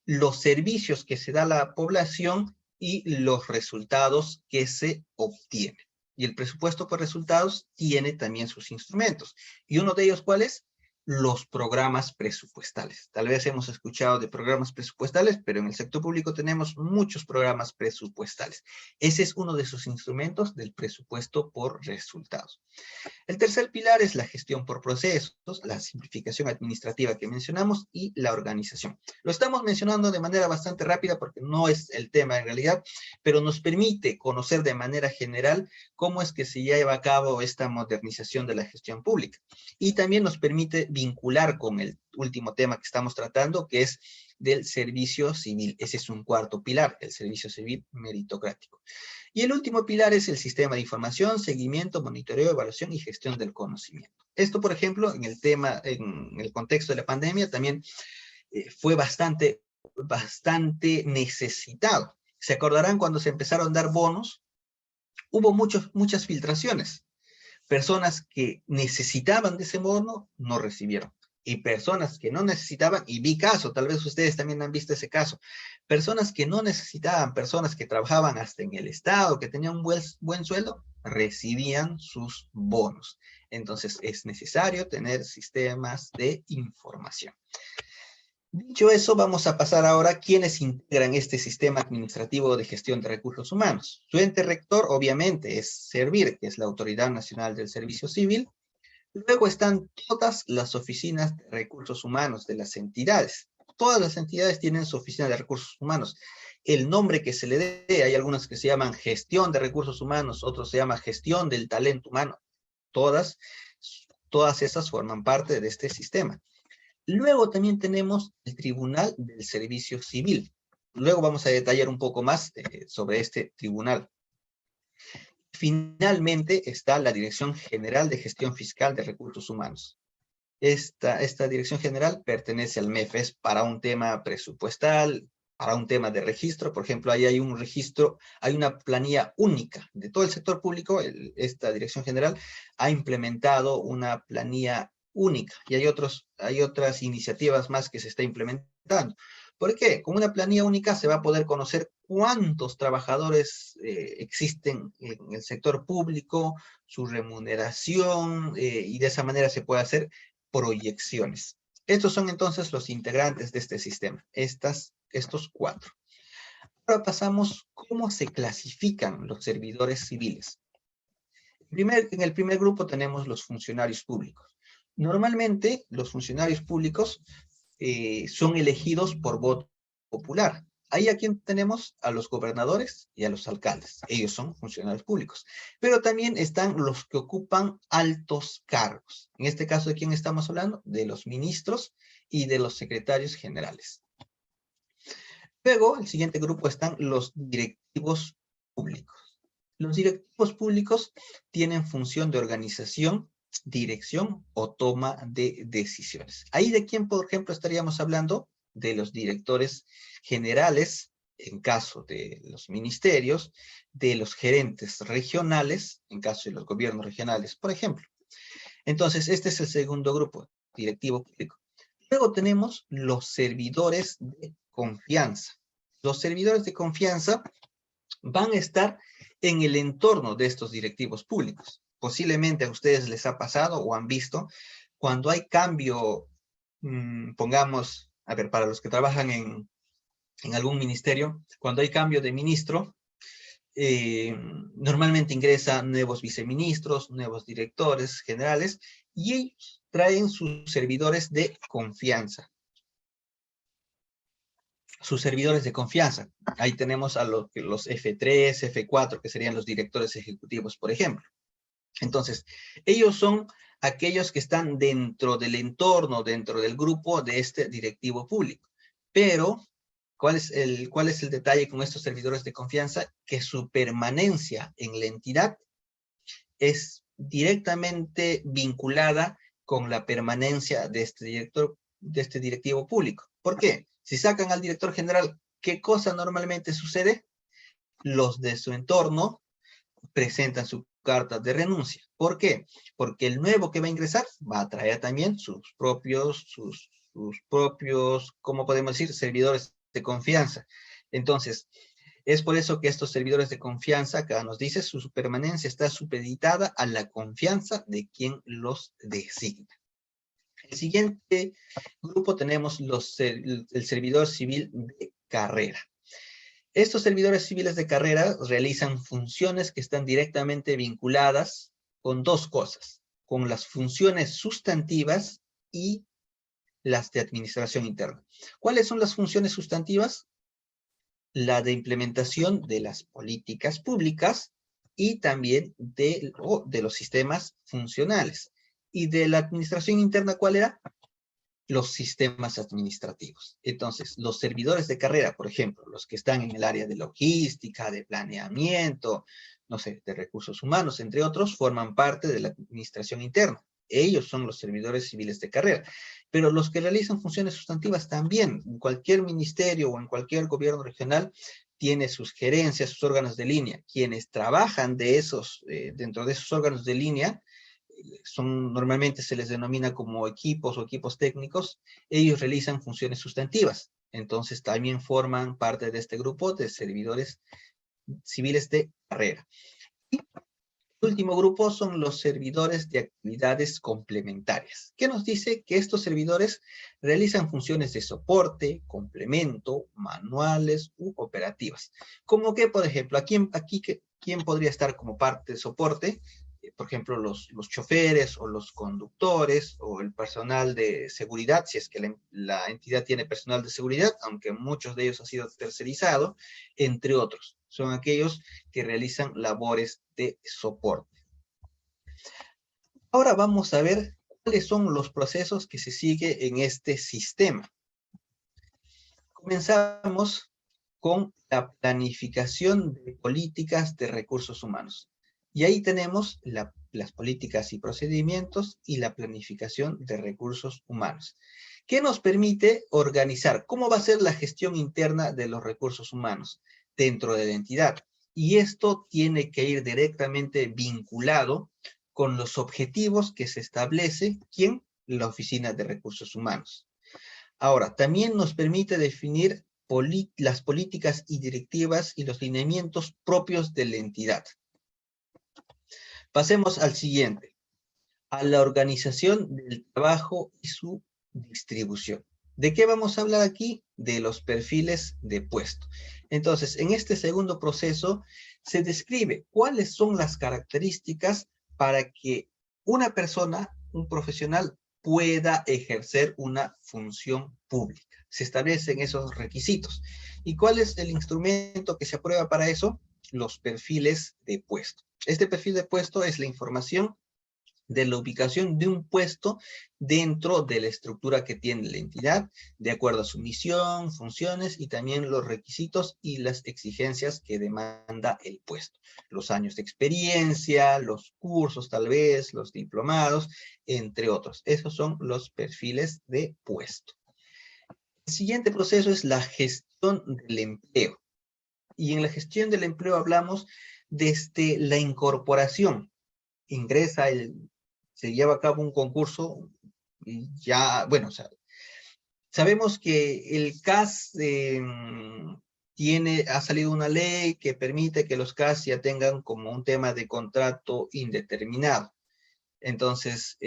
los servicios que se da a la población y los resultados que se obtienen. Y el presupuesto por resultados tiene también sus instrumentos. ¿Y uno de ellos cuál es? Los programas presupuestales. Tal vez hemos escuchado de programas presupuestales, pero en el sector público tenemos muchos programas presupuestales. Ese es uno de sus instrumentos del presupuesto por resultados. El tercer pilar es la gestión por procesos, la simplificación administrativa que mencionamos y la organización. Lo estamos mencionando de manera bastante rápida porque no es el tema en realidad, pero nos permite conocer de manera general cómo es que se lleva a cabo esta modernización de la gestión pública. Y también nos permite vincular con el último tema que estamos tratando, que es del servicio civil. Ese es un cuarto pilar, el servicio civil meritocrático. Y el último pilar es el sistema de información, seguimiento, monitoreo, evaluación y gestión del conocimiento. Esto, por ejemplo, en el contexto de la pandemia también fue bastante necesitado. Se acordarán cuando se empezaron a dar bonos, hubo muchas filtraciones. Personas que necesitaban de ese bono no recibieron. Y personas que no necesitaban, y vi caso, tal vez ustedes también han visto ese caso, personas que no necesitaban, personas que trabajaban hasta en el Estado, que tenían un buen sueldo, recibían sus bonos. Entonces es necesario tener sistemas de información. Dicho eso, vamos a pasar ahora a quienes integran este sistema administrativo de gestión de recursos humanos. Su ente rector, obviamente, es SERVIR, que es la Autoridad Nacional del Servicio Civil. Luego están todas las oficinas de recursos humanos de las entidades. Todas las entidades tienen su oficina de recursos humanos. El nombre que se le dé, hay algunas que se llaman gestión de recursos humanos, otros se llama gestión del talento humano. Todas esas forman parte de este sistema. Luego también tenemos el Tribunal del Servicio Civil. Luego vamos a detallar un poco más sobre este tribunal. Finalmente está la Dirección General de Gestión Fiscal de Recursos Humanos. Esta Dirección General pertenece al MEF, es para un tema presupuestal, para un tema de registro. Por ejemplo, ahí hay un registro, hay una planilla única de todo el sector público. Esta Dirección General ha implementado una planilla única y hay otras iniciativas más que se está implementando. ¿Por qué? Con una planilla única se va a poder conocer cuántos trabajadores existen en el sector público, su remuneración, y de esa manera se puede hacer proyecciones. Estos son entonces los integrantes de este sistema, estos cuatro. Ahora pasamos cómo se clasifican los servidores civiles. En el primer grupo tenemos los funcionarios públicos. Normalmente los funcionarios públicos son elegidos por voto popular. Ahí aquí tenemos a los gobernadores y a los alcaldes. Ellos son funcionarios públicos. Pero también están los que ocupan altos cargos. En este caso, ¿de quién estamos hablando? De los ministros y de los secretarios generales. Luego, el siguiente grupo están los directivos públicos. Los directivos públicos tienen función de organización, dirección o toma de decisiones. Ahí de quién, por ejemplo, estaríamos hablando de los directores generales, en caso de los ministerios, de los gerentes regionales, en caso de los gobiernos regionales, por ejemplo. Entonces, este es el segundo grupo, directivo público. Luego tenemos los servidores de confianza. Los servidores de confianza van a estar en el entorno de estos directivos públicos. Posiblemente a ustedes les ha pasado o han visto cuando hay cambio, pongamos, a ver, para los que trabajan en algún ministerio, cuando hay cambio de ministro, normalmente ingresan nuevos viceministros, nuevos directores generales, y ellos traen sus servidores de confianza. Sus servidores de confianza. Ahí tenemos a los F3, F4, que serían los directores ejecutivos, por ejemplo. Entonces, ellos son aquellos que están dentro del entorno, dentro del grupo de este directivo público. Pero, ¿cuál es el detalle con estos servidores de confianza? Que su permanencia en la entidad es directamente vinculada con la permanencia de este directivo público. ¿Por qué? Si sacan al director general, ¿qué cosa normalmente sucede? Los de su entorno presentan su carta de renuncia. ¿Por qué? Porque el nuevo que va a ingresar va a traer también sus propios, ¿cómo podemos decir? Servidores de confianza. Entonces, Es por eso que estos servidores de confianza, acá nos dice, su permanencia está supeditada a la confianza de quien los designa. El siguiente grupo tenemos el servidor civil de carrera. Estos servidores civiles de carrera realizan funciones que están directamente vinculadas con dos cosas, con las funciones sustantivas y las de administración interna. ¿Cuáles son las funciones sustantivas? La de implementación de las políticas públicas y también de los sistemas funcionales. ¿Y de la administración interna cuál era? Los sistemas administrativos. Entonces, los servidores de carrera, por ejemplo, los que están en el área de logística, de planeamiento, no sé, de recursos humanos, entre otros, forman parte de la administración interna. Ellos son los servidores civiles de carrera. Pero los que realizan funciones sustantivas también, en cualquier ministerio o en cualquier gobierno regional, tiene sus gerencias, sus órganos de línea. Quienes trabajan dentro de esos órganos de línea, normalmente se les denomina como equipos o equipos técnicos, ellos realizan funciones sustantivas. Entonces también forman parte de este grupo de servidores civiles de carrera. Y el último grupo son los servidores de actividades complementarias. ¿Qué nos dice? Que estos servidores realizan funciones de soporte, complemento, manuales u operativas. Como que, por ejemplo, ¿quién podría estar como parte de soporte? Por ejemplo, los choferes o los conductores o el personal de seguridad, si es que la entidad tiene personal de seguridad, aunque muchos de ellos han sido tercerizados, entre otros. Son aquellos que realizan labores de soporte. Ahora vamos a ver cuáles son los procesos que se sigue en este sistema. Comenzamos con la planificación de políticas de recursos humanos. Y ahí tenemos las políticas y procedimientos y la planificación de recursos humanos. ¿Qué nos permite organizar? ¿Cómo va a ser la gestión interna de los recursos humanos dentro de la entidad? Y esto tiene que ir directamente vinculado con los objetivos que se establece, ¿quién? La Oficina de Recursos Humanos. Ahora, también nos permite definir las políticas y directivas y los lineamientos propios de la entidad. Pasemos al siguiente, a la organización del trabajo y su distribución. ¿De qué vamos a hablar aquí? De los perfiles de puesto. Entonces, en este segundo proceso se describe cuáles son las características para que una persona, un profesional, pueda ejercer una función pública. Se establecen esos requisitos. ¿Y cuál es el instrumento que se aprueba para eso? Los perfiles de puesto. Este perfil de puesto es la información de la ubicación de un puesto dentro de la estructura que tiene la entidad, de acuerdo a su misión, funciones y también los requisitos y las exigencias que demanda el puesto. Los años de experiencia, los cursos tal vez, los diplomados, entre otros. Esos son los perfiles de puesto. El siguiente proceso es la gestión del empleo. Y en la gestión del empleo hablamos desde la incorporación. Se lleva a cabo un concurso y ya, bueno, o sea, sabemos que el CAS ha salido una ley que permite que los CAS ya tengan como un tema de contrato indeterminado. Entonces,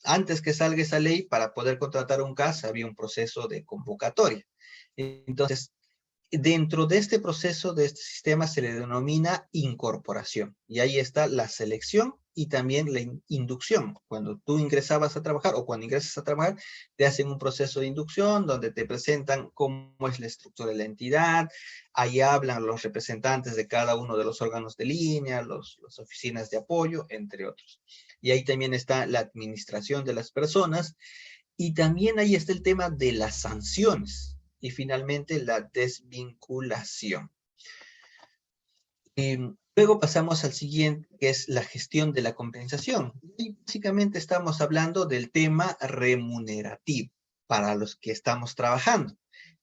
antes que salga esa ley, para poder contratar un CAS había un proceso de convocatoria. Entonces, dentro de este proceso, de este sistema, se le denomina incorporación. Y ahí está la selección y también la inducción. Cuando tú ingresabas a trabajar o cuando ingresas a trabajar, te hacen un proceso de inducción donde te presentan cómo es la estructura de la entidad. Ahí hablan los representantes de cada uno de los órganos de línea, las oficinas de apoyo, entre otros. Y ahí también está la administración de las personas. Y también ahí está el tema de las sanciones. Y finalmente la desvinculación. Luego pasamos al siguiente, que es la gestión de la compensación. Y básicamente estamos hablando del tema remunerativo para los que estamos trabajando.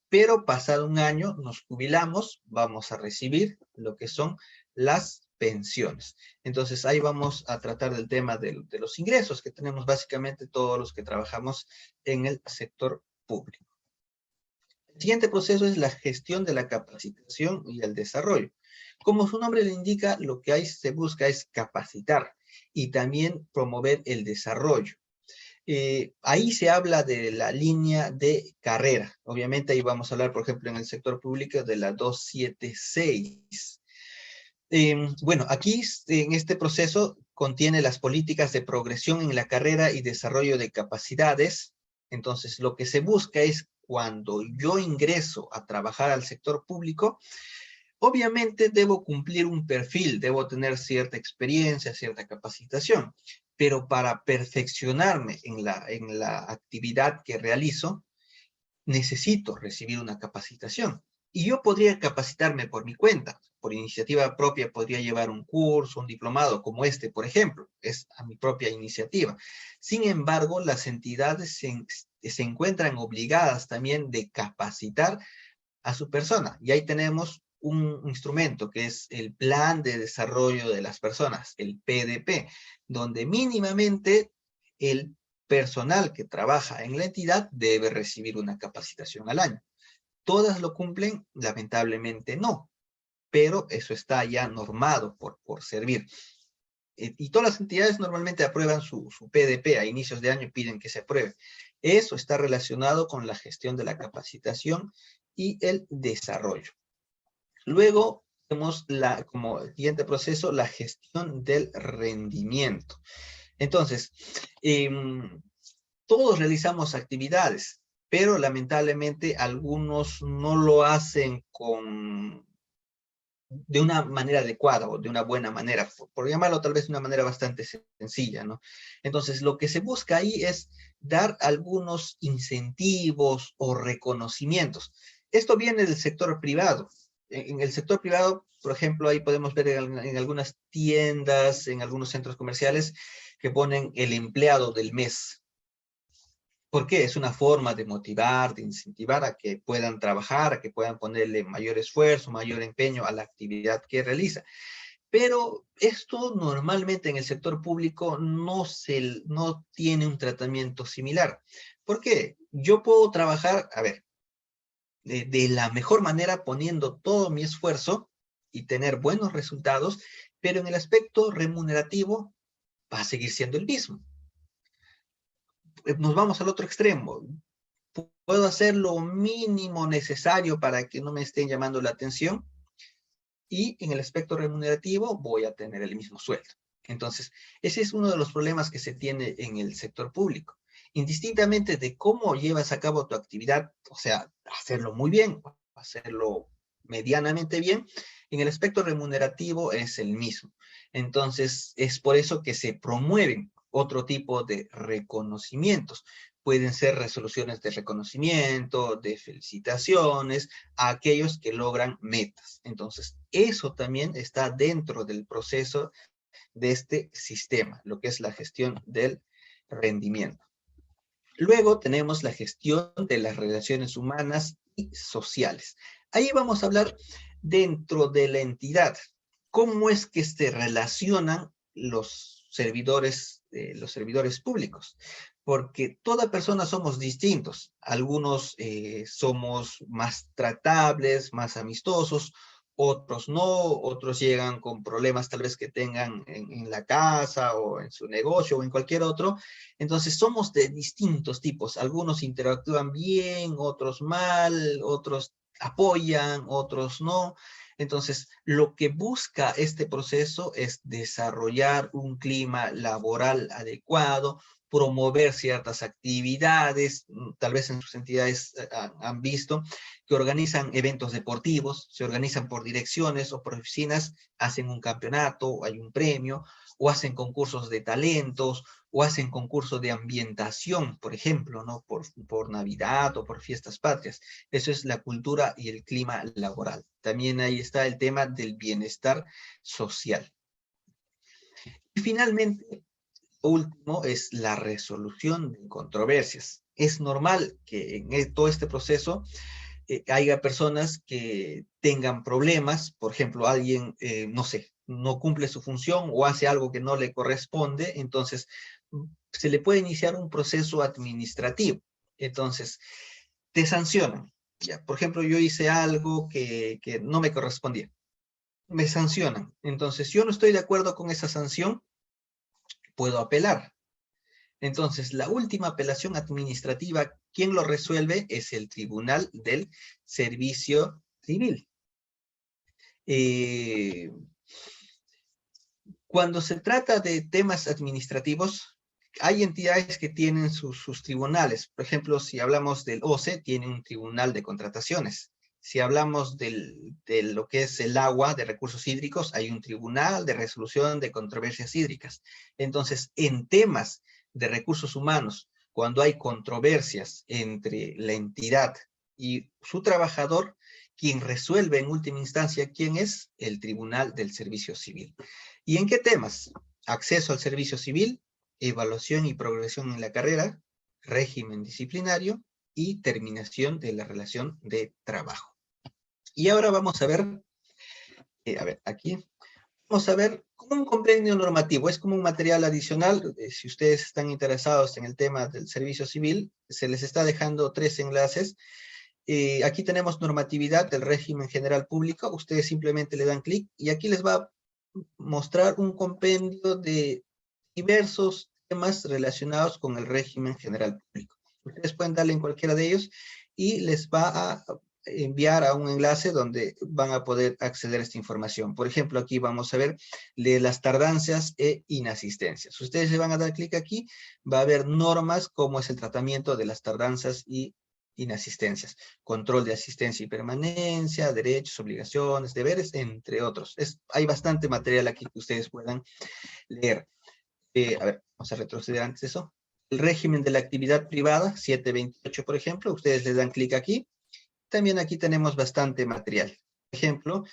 Pero pasado un año nos jubilamos, vamos a recibir lo que son las pensiones. Entonces ahí vamos a tratar del tema de los ingresos que tenemos básicamente todos los que trabajamos en el sector público. El siguiente proceso es la gestión de la capacitación y el desarrollo. Como su nombre le indica, lo que ahí se busca es capacitar y también promover el desarrollo. Ahí se habla de la línea de carrera. Obviamente ahí vamos a hablar, por ejemplo, en el sector público de la 276. Bueno, aquí en este proceso contiene las políticas de progresión en la carrera y desarrollo de capacidades. Entonces, lo que se busca es cuando yo ingreso a trabajar al sector público, obviamente debo cumplir un perfil, debo tener cierta experiencia, cierta capacitación, pero para perfeccionarme en la actividad que realizo, necesito recibir una capacitación. Y yo podría capacitarme por mi cuenta, por iniciativa propia podría llevar un curso, un diplomado como este, por ejemplo, es a mi propia iniciativa. Sin embargo, las entidades se encuentran obligadas también de capacitar a su persona. Y ahí tenemos un instrumento que es el Plan de Desarrollo de las Personas, el PDP, donde mínimamente el personal que trabaja en la entidad debe recibir una capacitación al año. ¿Todas lo cumplen? Lamentablemente no, pero eso está ya normado por servir. Y todas las entidades normalmente aprueban su PDP, a inicios de año piden que se apruebe. Eso está relacionado con la gestión de la capacitación y el desarrollo. Luego tenemos como siguiente proceso la gestión del rendimiento. Entonces, todos realizamos actividades, pero lamentablemente algunos no lo hacen de una manera adecuada o de una buena manera, por llamarlo tal vez de una manera bastante sencilla, ¿no? Entonces, lo que se busca ahí es dar algunos incentivos o reconocimientos. Esto viene del sector privado. En el sector privado, por ejemplo, ahí podemos ver en algunas tiendas, en algunos centros comerciales, que ponen el empleado del mes. ¿Por qué? Es una forma de motivar, de incentivar a que puedan trabajar, a que puedan ponerle mayor esfuerzo, mayor empeño a la actividad que realiza. Pero esto normalmente en el sector público no tiene un tratamiento similar. ¿Por qué? Yo puedo trabajar, a ver, de la mejor manera poniendo todo mi esfuerzo y tener buenos resultados, pero en el aspecto remunerativo va a seguir siendo el mismo. Nos vamos al otro extremo. Puedo hacer lo mínimo necesario para que no me estén llamando la atención y en el aspecto remunerativo voy a tener el mismo sueldo. Entonces, ese es uno de los problemas que se tiene en el sector público. Indistintamente de cómo llevas a cabo tu actividad, o sea, hacerlo muy bien, hacerlo medianamente bien, en el aspecto remunerativo es el mismo. Entonces, es por eso que se promueven otro tipo de reconocimientos. Pueden ser resoluciones de reconocimiento, de felicitaciones, a aquellos que logran metas. Entonces, eso también está dentro del proceso de este sistema, lo que es la gestión del rendimiento. Luego tenemos la gestión de las relaciones humanas y sociales. Ahí vamos a hablar dentro de la entidad, cómo es que se relacionan los servidores públicos, porque toda persona somos distintos. Algunos somos más tratables, más amistosos, otros no, otros llegan con problemas tal vez que tengan en la casa o en su negocio o en cualquier otro. Entonces somos de distintos tipos. Algunos interactúan bien, otros mal, otros apoyan, otros no. Entonces, lo que busca este proceso es desarrollar un clima laboral adecuado, promover ciertas actividades, tal vez en sus entidades han visto, que organizan eventos deportivos, se organizan por direcciones o por oficinas, hacen un campeonato, hay un premio, o hacen concursos de talentos, o hacen concursos de ambientación, por ejemplo, ¿no? Por Navidad o por fiestas patrias. Eso es la cultura y el clima laboral. También ahí está el tema del bienestar social. Y finalmente, lo último es la resolución de controversias. Es normal que en todo este proceso haya personas que tengan problemas, por ejemplo, alguien, no sé, no cumple su función o hace algo que no le corresponde, entonces se le puede iniciar un proceso administrativo. Entonces, te sancionan. Ya, por ejemplo, yo hice algo que no me correspondía. Me sancionan. Entonces, yo no estoy de acuerdo con esa sanción, puedo apelar. Entonces, la última apelación administrativa, quien lo resuelve es el Tribunal del Servicio Civil. Eh, Cuando se trata de temas administrativos, hay entidades que tienen sus tribunales. Por ejemplo, si hablamos del OCE, tiene un tribunal de contrataciones. Si hablamos de lo que es el agua, de recursos hídricos, hay un tribunal de resolución de controversias hídricas. Entonces, en temas de recursos humanos, cuando hay controversias entre la entidad y su trabajador, quien resuelve en última instancia, ¿quién es? El Tribunal del Servicio Civil. ¿Y en qué temas? Acceso al servicio civil, evaluación y progresión en la carrera, régimen disciplinario y terminación de la relación de trabajo. Y ahora vamos a ver, aquí, vamos a ver como un compendio normativo, es como un material adicional, si ustedes están interesados en el tema del servicio civil, se les está dejando 3 enlaces. Aquí tenemos normatividad del régimen general público, ustedes simplemente le dan clic y aquí les va a mostrar un compendio de diversos temas relacionados con el régimen general público. Ustedes pueden darle en cualquiera de ellos y les va a enviar a un enlace donde van a poder acceder a esta información. Por ejemplo, aquí vamos a ver de las tardancias e inasistencias. Ustedes le van a dar clic aquí, va a haber normas como es el tratamiento de las tardanzas y inasistencias, control de asistencia y permanencia, derechos, obligaciones, deberes, entre otros. Hay bastante material aquí que ustedes puedan leer. A ver, vamos a retroceder antes de eso. El régimen de la actividad privada, 728, por ejemplo, ustedes le dan clic aquí. También aquí tenemos bastante material. Por ejemplo,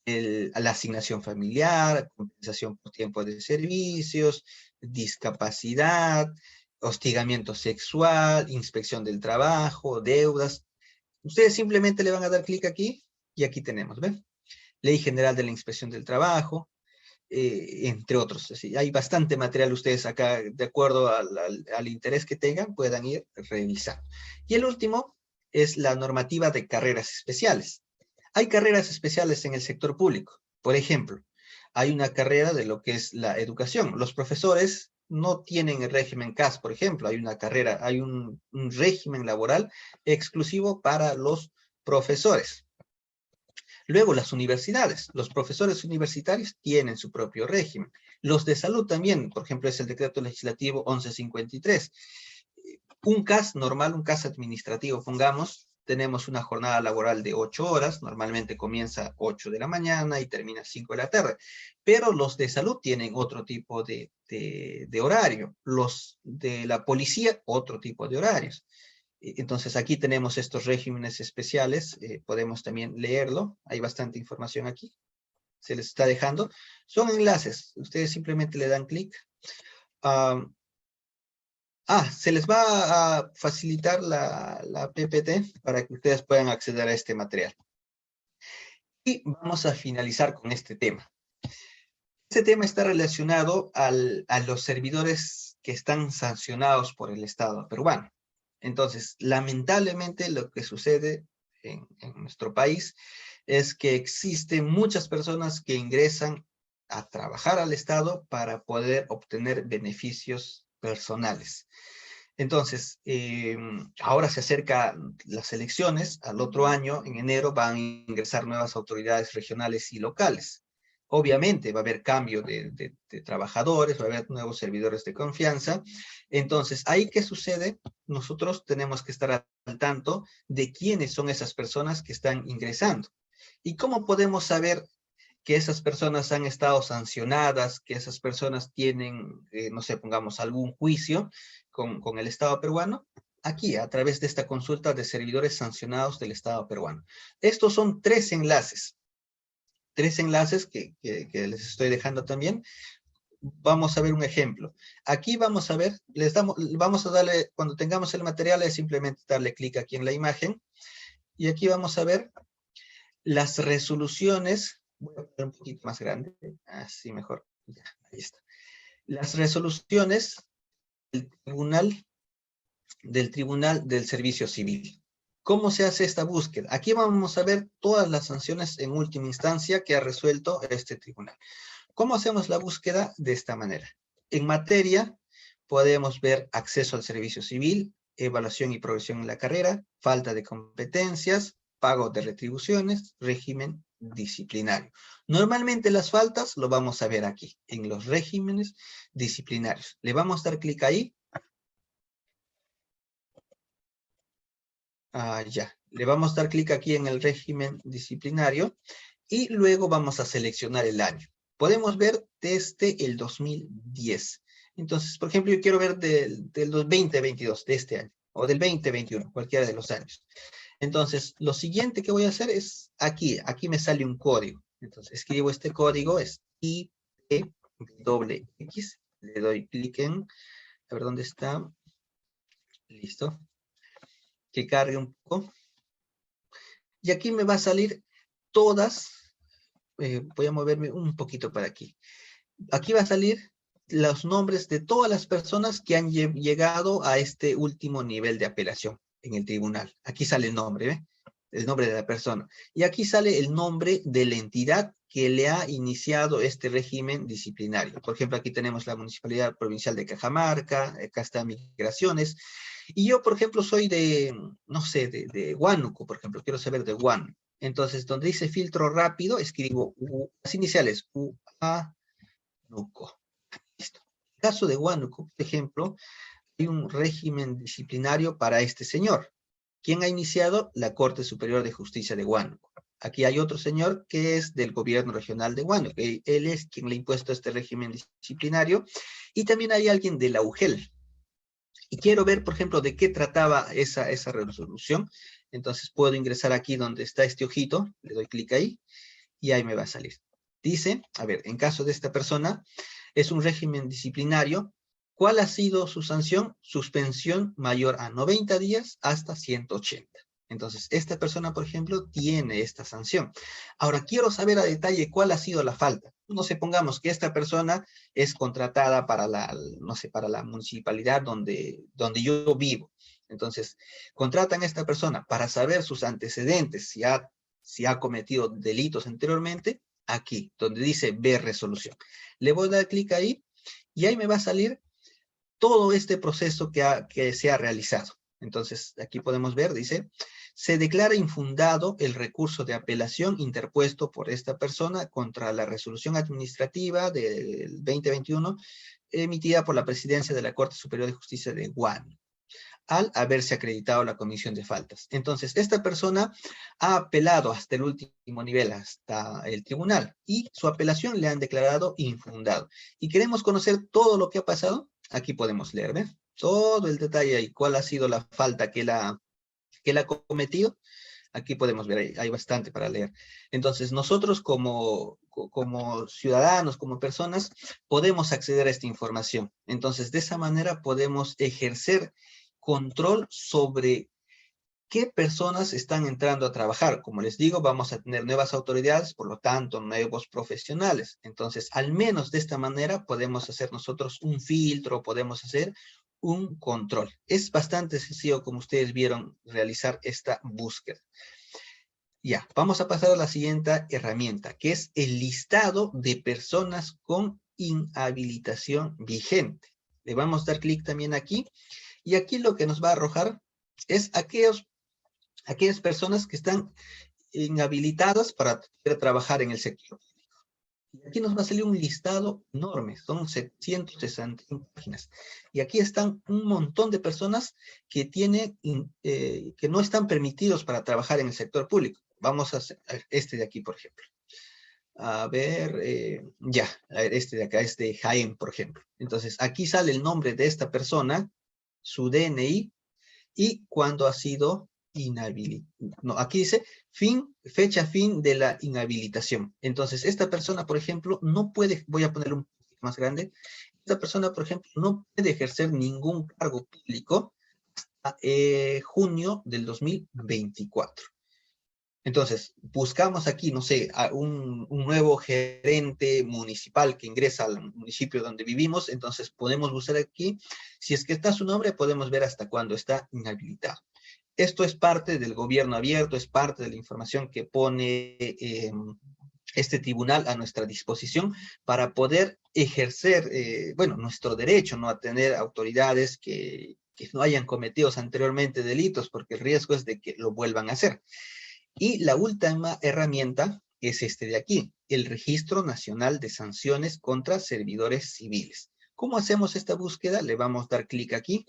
la asignación familiar, compensación por tiempo de servicios, discapacidad, hostigamiento sexual, inspección del trabajo, deudas. Ustedes simplemente le van a dar clic aquí y aquí tenemos, ¿ven? Ley General de la Inspección del Trabajo, entre otros. Así, hay bastante material ustedes acá, de acuerdo al interés que tengan, puedan ir revisando. Y el último es la normativa de carreras especiales. Hay carreras especiales en el sector público. Por ejemplo, hay una carrera de lo que es la educación. Los profesores no tienen el régimen CAS, por ejemplo. Hay una carrera, hay un régimen laboral exclusivo para los profesores. Luego, las universidades. Los profesores universitarios tienen su propio régimen. Los de salud también, por ejemplo, es el decreto legislativo 1153. Un CAS normal, un CAS administrativo, pongamos, tenemos una jornada laboral de 8 horas, normalmente comienza 8 de la mañana y termina 5 de la tarde, pero los de salud tienen otro tipo de horario, los de la policía, otro tipo de horarios. Entonces aquí tenemos estos regímenes especiales, podemos también leerlo, hay bastante información aquí, se les está dejando. Son enlaces, ustedes simplemente le dan clic. Se les va a facilitar la PPT para que ustedes puedan acceder a este material. Y vamos a finalizar con este tema. Este tema está relacionado a los servidores que están sancionados por el Estado peruano. Entonces, lamentablemente lo que sucede en nuestro país es que existen muchas personas que ingresan a trabajar al Estado para poder obtener beneficios personales. Entonces, ahora se acercan las elecciones, al otro año, en enero, van a ingresar nuevas autoridades regionales y locales. Obviamente va a haber cambio de trabajadores, va a haber nuevos servidores de confianza. Entonces, ¿ahí qué sucede? Nosotros tenemos que estar al tanto de quiénes son esas personas que están ingresando. ¿Y cómo podemos saber que esas personas han estado sancionadas, que esas personas tienen, no sé, pongamos algún juicio con el Estado peruano? Aquí, a través de esta consulta de servidores sancionados del Estado peruano. Estos son 3 enlaces. 3 enlaces que les estoy dejando también. Vamos a ver un ejemplo. Aquí vamos a ver, vamos a darle, cuando tengamos el material, es simplemente darle clic aquí en la imagen. Y aquí vamos a ver las resoluciones. Voy a poner un poquito más grande, así mejor. Ya, ahí está. Las resoluciones del Tribunal del Servicio Civil. ¿Cómo se hace esta búsqueda? Aquí vamos a ver todas las sanciones en última instancia que ha resuelto este tribunal. ¿Cómo hacemos la búsqueda? De esta manera. En materia, podemos ver acceso al servicio civil, evaluación y progresión en la carrera, falta de competencias, pago de retribuciones, régimen disciplinario. Normalmente las faltas lo vamos a ver aquí, en los regímenes disciplinarios. Le vamos a dar clic ahí. Ya. Le vamos a dar clic aquí en el régimen disciplinario y luego vamos a seleccionar el año. Podemos ver desde el 2010. Entonces, por ejemplo, yo quiero ver del 2022, de este año, o del 2021, cualquiera de los años. Entonces, lo siguiente que voy a hacer es aquí me sale un código. Entonces, escribo este código, es IPWX, le doy clic en, a ver dónde está, listo, que cargue un poco. Y aquí me va a salir todas, voy a moverme un poquito para aquí. Aquí va a salir los nombres de todas las personas que han llegado a este último nivel de apelación en el tribunal. Aquí sale el nombre, ¿ve? El nombre de la persona. Y aquí sale el nombre de la entidad que le ha iniciado este régimen disciplinario. Por ejemplo, aquí tenemos la Municipalidad Provincial de Cajamarca, acá está Migraciones. Y yo, por ejemplo, soy de, no sé, de Huánuco, por ejemplo, quiero saber de Huánuco. Entonces, donde dice filtro rápido, escribo las iniciales UA. Huánuco. Listo. En el caso de Huánuco, por ejemplo, hay un régimen disciplinario para este señor. ¿Quién ha iniciado? La Corte Superior de Justicia de Huánuco. Aquí hay otro señor que es del gobierno regional de Huánuco. Él es quien le ha impuesto este régimen disciplinario. Y también hay alguien de la UGEL. Y quiero ver, por ejemplo, de qué trataba esa resolución. Entonces puedo ingresar aquí donde está este ojito, le doy clic ahí, y ahí me va a salir. Dice, a ver, en caso de esta persona, es un régimen disciplinario. ¿Cuál ha sido su sanción? Suspensión mayor a 90 días hasta 180. Entonces, esta persona, por ejemplo, tiene esta sanción. Ahora, quiero saber a detalle cuál ha sido la falta. No sé, pongamos que esta persona es contratada para la, no sé, para la municipalidad donde yo vivo. Entonces, contratan a esta persona para saber sus antecedentes, si ha cometido delitos anteriormente, aquí, donde dice ver resolución. Le voy a dar clic ahí y ahí me va a salir todo este proceso que se ha realizado. Entonces, aquí podemos ver, dice, se declara infundado el recurso de apelación interpuesto por esta persona contra la resolución administrativa del 2021 emitida por la Presidencia de la Corte Superior de Justicia de Guam, al haberse acreditado la comisión de faltas. Entonces, esta persona ha apelado hasta el último nivel, hasta el tribunal, y su apelación le han declarado infundado. Y queremos conocer todo lo que ha pasado. Aquí podemos leer, ¿ves? Todo el detalle y cuál ha sido la falta que él ha cometido. Aquí podemos ver, hay bastante para leer. Entonces, nosotros como ciudadanos, como personas, podemos acceder a esta información. Entonces, de esa manera podemos ejercer control sobre qué personas están entrando a trabajar. Como les digo, vamos a tener nuevas autoridades, por lo tanto, nuevos profesionales. Entonces, al menos de esta manera podemos hacer nosotros un filtro, podemos hacer un control. Es bastante sencillo, como ustedes vieron, realizar esta búsqueda. Ya, vamos a pasar a la siguiente herramienta, que es el listado de personas con inhabilitación vigente. Le vamos a dar clic también aquí, y aquí lo que nos va a arrojar es aquellas personas que están inhabilitadas para poder trabajar en el sector. Y aquí nos va a salir un listado enorme, son 761 páginas. Y aquí están un montón de personas que que no están permitidos para trabajar en el sector público. Vamos a hacer este de aquí, por ejemplo. A ver, a ver, este de acá, este Jaén, por ejemplo. Entonces, aquí sale el nombre de esta persona, su DNI, y cuándo ha sido inhabilitado. No, aquí dice fecha fin de la inhabilitación. Entonces, esta persona, por ejemplo, no puede, voy a ponerlo un poquito más grande, esta persona, por ejemplo, no puede ejercer ningún cargo público hasta junio del 2024. Entonces, buscamos aquí, no sé, a un nuevo gerente municipal que ingresa al municipio donde vivimos, entonces podemos buscar aquí, si es que está su nombre, podemos ver hasta cuándo está inhabilitado. Esto es parte del gobierno abierto, es parte de la información que pone este tribunal a nuestra disposición para poder ejercer, bueno, nuestro derecho, ¿no? A tener autoridades que no hayan cometido anteriormente delitos, porque el riesgo es de que lo vuelvan a hacer. Y la última herramienta es este de aquí, el Registro Nacional de Sanciones contra Servidores Civiles. ¿Cómo hacemos esta búsqueda? Le vamos a dar clic aquí,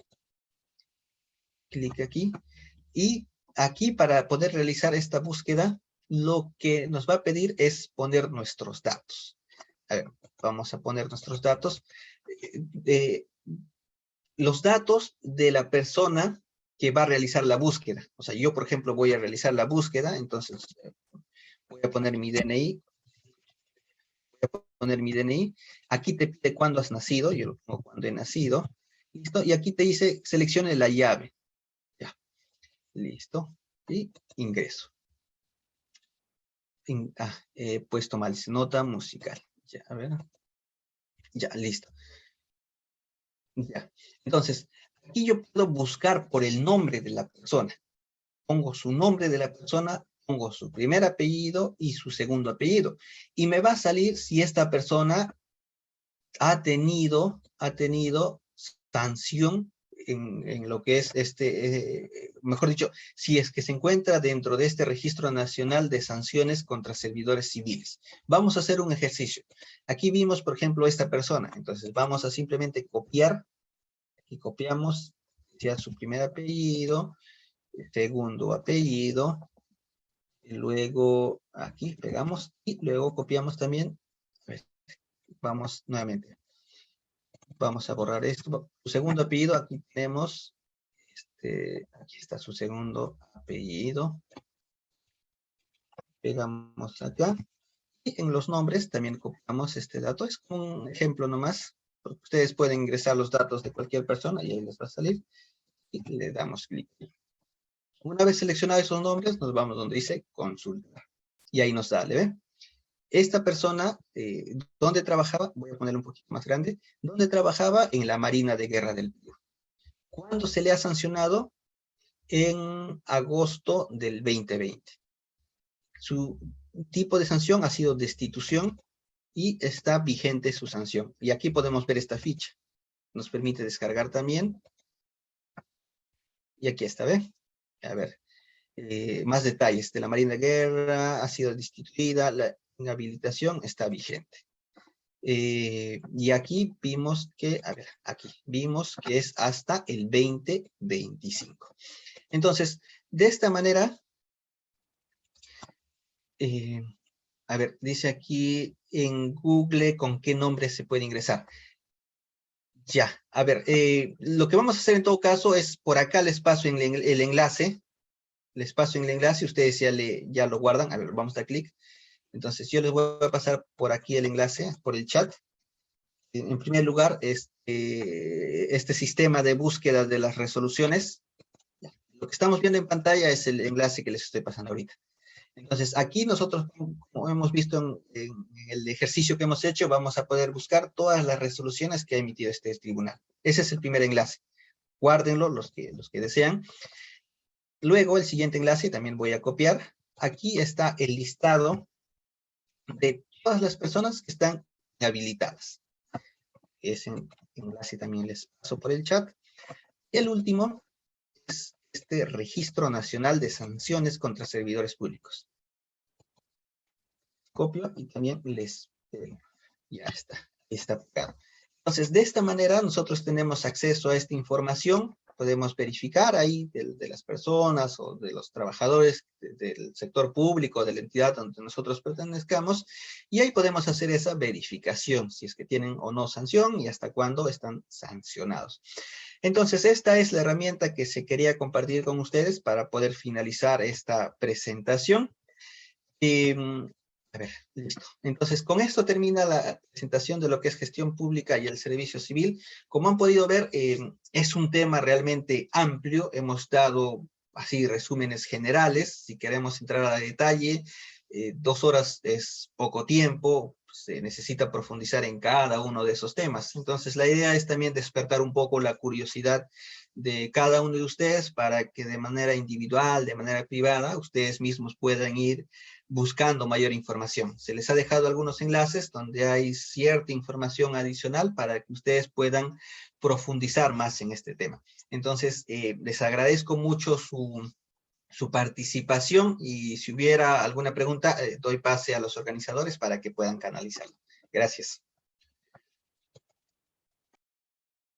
y aquí para poder realizar esta búsqueda, lo que nos va a pedir es poner nuestros datos. A ver, vamos a poner nuestros datos. Los datos de la persona que va a realizar la búsqueda. O sea, yo, por ejemplo, voy a realizar la búsqueda, entonces voy a poner mi DNI. Aquí te pide cuándo has nacido, yo lo pongo cuando he nacido. ¿Listo? Y aquí te dice, seleccione la llave. Ya, listo. Y ingreso. He puesto mal, nota musical. Ya, a ver. Ya, listo. Ya. Entonces, aquí yo puedo buscar por el nombre de la persona. Pongo su nombre de la persona, pongo su primer apellido y su segundo apellido. Y me va a salir si esta persona ha tenido sanción en lo que es mejor dicho, si es que se encuentra dentro de este Registro Nacional de Sanciones contra Servidores Civiles. Vamos a hacer un ejercicio. Aquí vimos, por ejemplo, esta persona. Entonces vamos a simplemente copiar. Aquí copiamos ya su primer apellido, segundo apellido, y luego aquí pegamos y luego copiamos también. Vamos nuevamente. Vamos a borrar esto. Su segundo apellido, aquí tenemos, aquí está su segundo apellido. Pegamos acá. Y en los nombres también copiamos este dato. Es un ejemplo nomás, porque ustedes pueden ingresar los datos de cualquier persona y ahí les va a salir. Y le damos clic. Una vez seleccionados esos nombres, nos vamos donde dice consulta. Y ahí nos sale, ¿ve? Esta persona, ¿dónde trabajaba? Voy a ponerlo un poquito más grande. ¿Dónde trabajaba? En la Marina de Guerra del Perú. ¿Cuándo se le ha sancionado? En agosto del 2020. Su tipo de sanción ha sido destitución y está vigente su sanción. Y aquí podemos ver esta ficha. Nos permite descargar también. Y aquí está, ¿ve? A ver, más detalles. De la Marina de Guerra ha sido destituida, la inhabilitación está vigente. Y aquí vimos que, a ver, aquí vimos que es hasta el 2025. Entonces, de esta manera, a ver, dice aquí en Google con qué nombre se puede ingresar. Ya, a ver, lo que vamos a hacer en todo caso es, por acá les paso el enlace, ustedes ya lo guardan. A ver, vamos a dar clic. Entonces yo les voy a pasar por aquí el enlace, por el chat. En primer lugar, este sistema de búsqueda de las resoluciones. Lo que estamos viendo en pantalla es el enlace que les estoy pasando ahorita. Entonces, aquí nosotros, como hemos visto en el ejercicio que hemos hecho, vamos a poder buscar todas las resoluciones que ha emitido este tribunal. Ese es el primer enlace. Guárdenlo los que desean. Luego, el siguiente enlace también voy a copiar. Aquí está el listado de todas las personas que están habilitadas. Ese enlace también les paso por el chat. El último es este Registro Nacional de Sanciones contra Servidores Públicos. Copio y también les pego. Ya está pegado. Entonces, de esta manera nosotros tenemos acceso a esta información, podemos verificar ahí de las personas o de los trabajadores del sector público, de la entidad donde nosotros pertenezcamos, y ahí podemos hacer esa verificación, si es que tienen o no sanción y hasta cuándo están sancionados. Entonces, esta es la herramienta que se quería compartir con ustedes para poder finalizar esta presentación. A ver, listo. Entonces, con esto termina la presentación de lo que es gestión pública y el servicio civil. Como han podido ver, es un tema realmente amplio. Hemos dado así resúmenes generales. Si queremos entrar a detalle, 2 horas es poco tiempo. se necesita profundizar en cada uno de esos temas. Entonces, la idea es también despertar un poco la curiosidad de cada uno de ustedes para que de manera individual, de manera privada, ustedes mismos puedan ir buscando mayor información. Se les ha dejado algunos enlaces donde hay cierta información adicional para que ustedes puedan profundizar más en este tema. Entonces, les agradezco mucho su participación y si hubiera alguna pregunta, doy pase a los organizadores para que puedan canalizarlo. Gracias.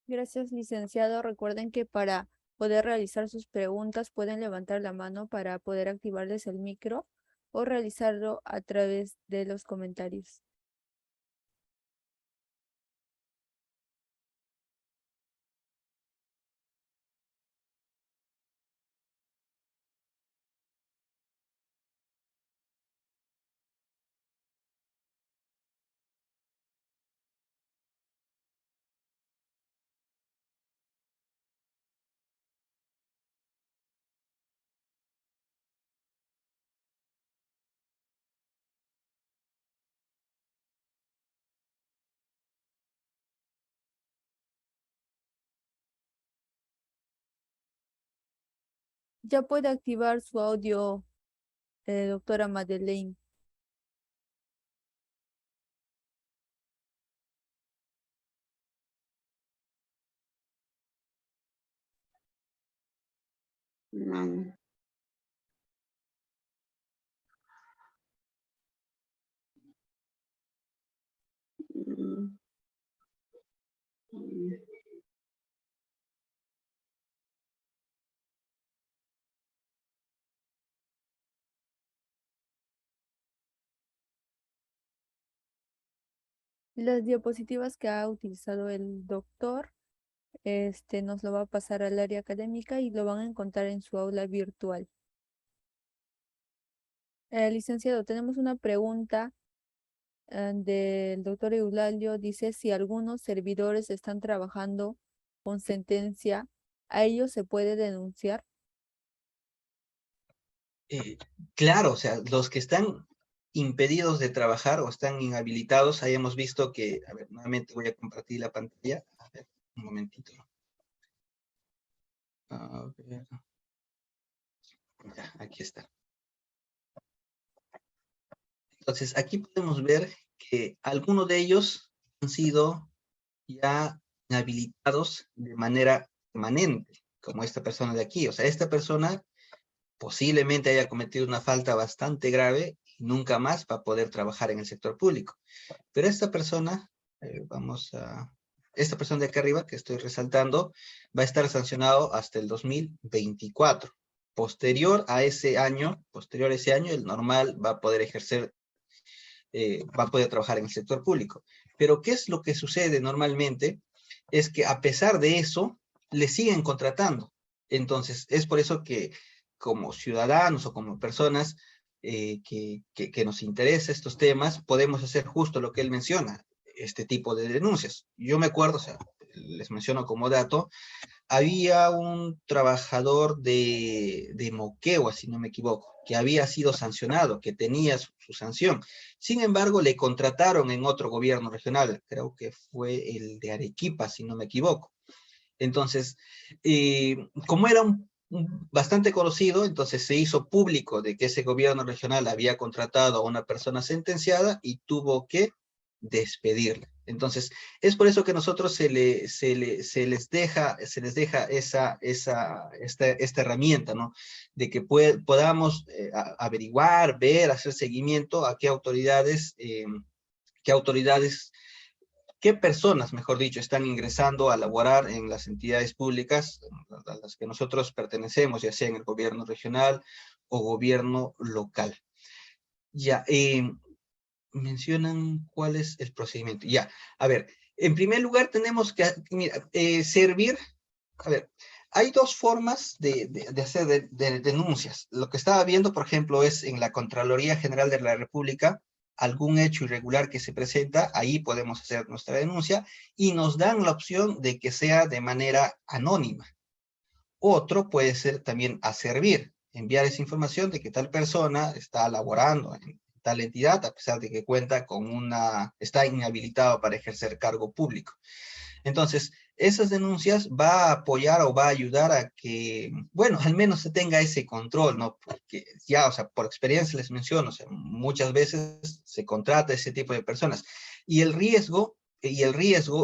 Gracias, licenciado. Recuerden que para poder realizar sus preguntas pueden levantar la mano para poder activarles el micro o realizarlo a través de los comentarios. Ya puede activar su audio, doctora Madeleine. No. Mm, mm. Las diapositivas que ha utilizado el doctor, nos lo va a pasar al área académica y lo van a encontrar en su aula virtual. Licenciado, tenemos una pregunta del doctor Eulalio. Dice, si algunos servidores están trabajando con sentencia, ¿a ellos se puede denunciar? Claro, o sea, los que están impedidos de trabajar o están inhabilitados, ahí hemos visto que, a ver, nuevamente voy a compartir la pantalla. A ver, un momentito. A ver. Ya, aquí está. Entonces, aquí podemos ver que algunos de ellos han sido ya inhabilitados de manera permanente, como esta persona de aquí. O sea, esta persona posiblemente haya cometido una falta bastante grave y nunca más va a poder trabajar en el sector público. Pero esta persona, esta persona de acá arriba que estoy resaltando, va a estar sancionado hasta el 2024. Posterior a ese año, el normal va a poder ejercer, va a poder trabajar en el sector público. Pero ¿qué es lo que sucede normalmente? Es que a pesar de eso, le siguen contratando. Entonces, es por eso que como ciudadanos o como personas que nos interesa estos temas, podemos hacer justo lo que él menciona, este tipo de denuncias. Yo me acuerdo, o sea, les menciono como dato, había un trabajador de Moquegua, si no me equivoco, que había sido sancionado, que tenía su sanción. Sin embargo, le contrataron en otro gobierno regional, creo que fue el de Arequipa, si no me equivoco. Entonces, como era bastante conocido, entonces se hizo público de que ese gobierno regional había contratado a una persona sentenciada y tuvo que despedirla. Entonces, es por eso que nosotros se les deja esta herramienta, ¿no? De que podamos averiguar, ver, hacer seguimiento a qué autoridades, qué personas, mejor dicho, están ingresando a laborar en las entidades públicas a las que nosotros pertenecemos, ya sea en el gobierno regional o gobierno local. Ya, mencionan cuál es el procedimiento. Ya, a ver, en primer lugar tenemos que servir, a ver, hay dos formas de hacer denuncias. Lo que estaba viendo, por ejemplo, es en la Contraloría General de la República, algún hecho irregular que se presenta, ahí podemos hacer nuestra denuncia y nos dan la opción de que sea de manera anónima. Otro puede ser también a servir, enviar esa información de que tal persona está laborando en tal entidad, a pesar de que cuenta con está inhabilitado para ejercer cargo público. Entonces, esas denuncias va a apoyar o va a ayudar a que, bueno, al menos se tenga ese control, ¿no? Porque ya, o sea, por experiencia les menciono, o sea, muchas veces se contrata ese tipo de personas. Y el riesgo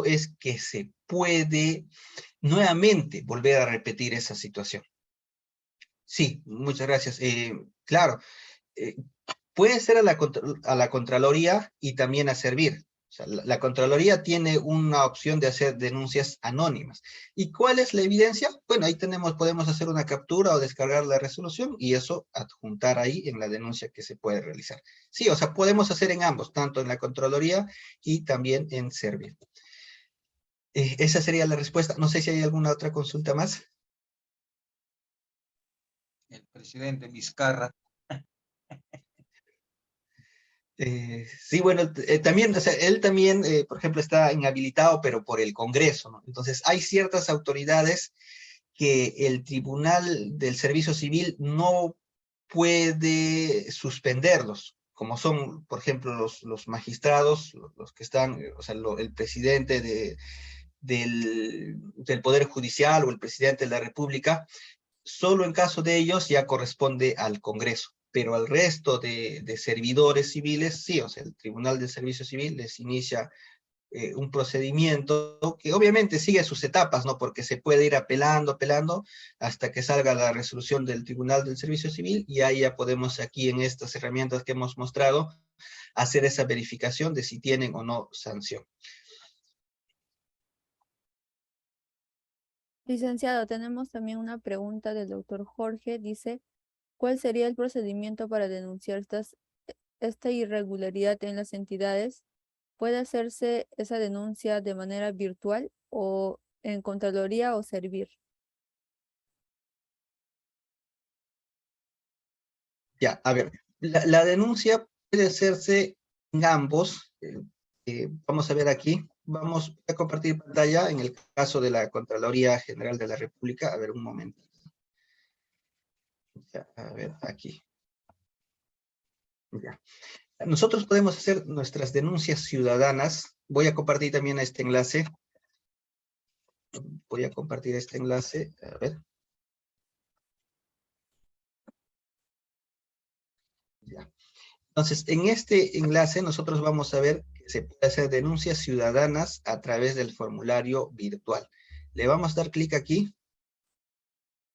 es que se puede nuevamente volver a repetir esa situación. Sí, muchas gracias. Claro, eh, puede ser a la Contraloría y también a Servir. O sea, la Contraloría tiene una opción de hacer denuncias anónimas. ¿Y cuál es la evidencia? Bueno, ahí podemos hacer una captura o descargar la resolución y eso adjuntar ahí en la denuncia que se puede realizar. Sí, o sea, podemos hacer en ambos, tanto en la Contraloría y también en Servir. Esa sería la respuesta. No sé si hay alguna otra consulta más. El presidente Vizcarra. Sí, bueno, también, o sea, él también, por ejemplo, está inhabilitado, pero por el Congreso, ¿no? Entonces, hay ciertas autoridades que el Tribunal del Servicio Civil no puede suspenderlos, como son, por ejemplo, los magistrados, los que están, o sea, el presidente del Poder Judicial o el presidente de la República. Solo en caso de ellos ya corresponde al Congreso, pero al resto de servidores civiles, sí, o sea, el Tribunal del Servicio Civil les inicia un procedimiento que obviamente sigue sus etapas, ¿no? Porque se puede ir apelando, hasta que salga la resolución del Tribunal del Servicio Civil, y ahí ya podemos aquí en estas herramientas que hemos mostrado, hacer esa verificación de si tienen o no sanción. Licenciado, tenemos también una pregunta del doctor Jorge. Dice, ¿cuál sería el procedimiento para denunciar esta irregularidad en las entidades? ¿Puede hacerse esa denuncia de manera virtual o en Contraloría o Servir? Ya, a ver, la denuncia puede hacerse en ambos. Vamos a ver aquí. Vamos a compartir pantalla en el caso de la Contraloría General de la República. A ver, un momento. Ya, a ver, aquí. Ya. Nosotros podemos hacer nuestras denuncias ciudadanas. Voy a compartir también este enlace. Voy a compartir este enlace. A ver. Ya. Entonces, en este enlace nosotros vamos a ver que se puede hacer denuncias ciudadanas a través del formulario virtual. Le vamos a dar clic aquí.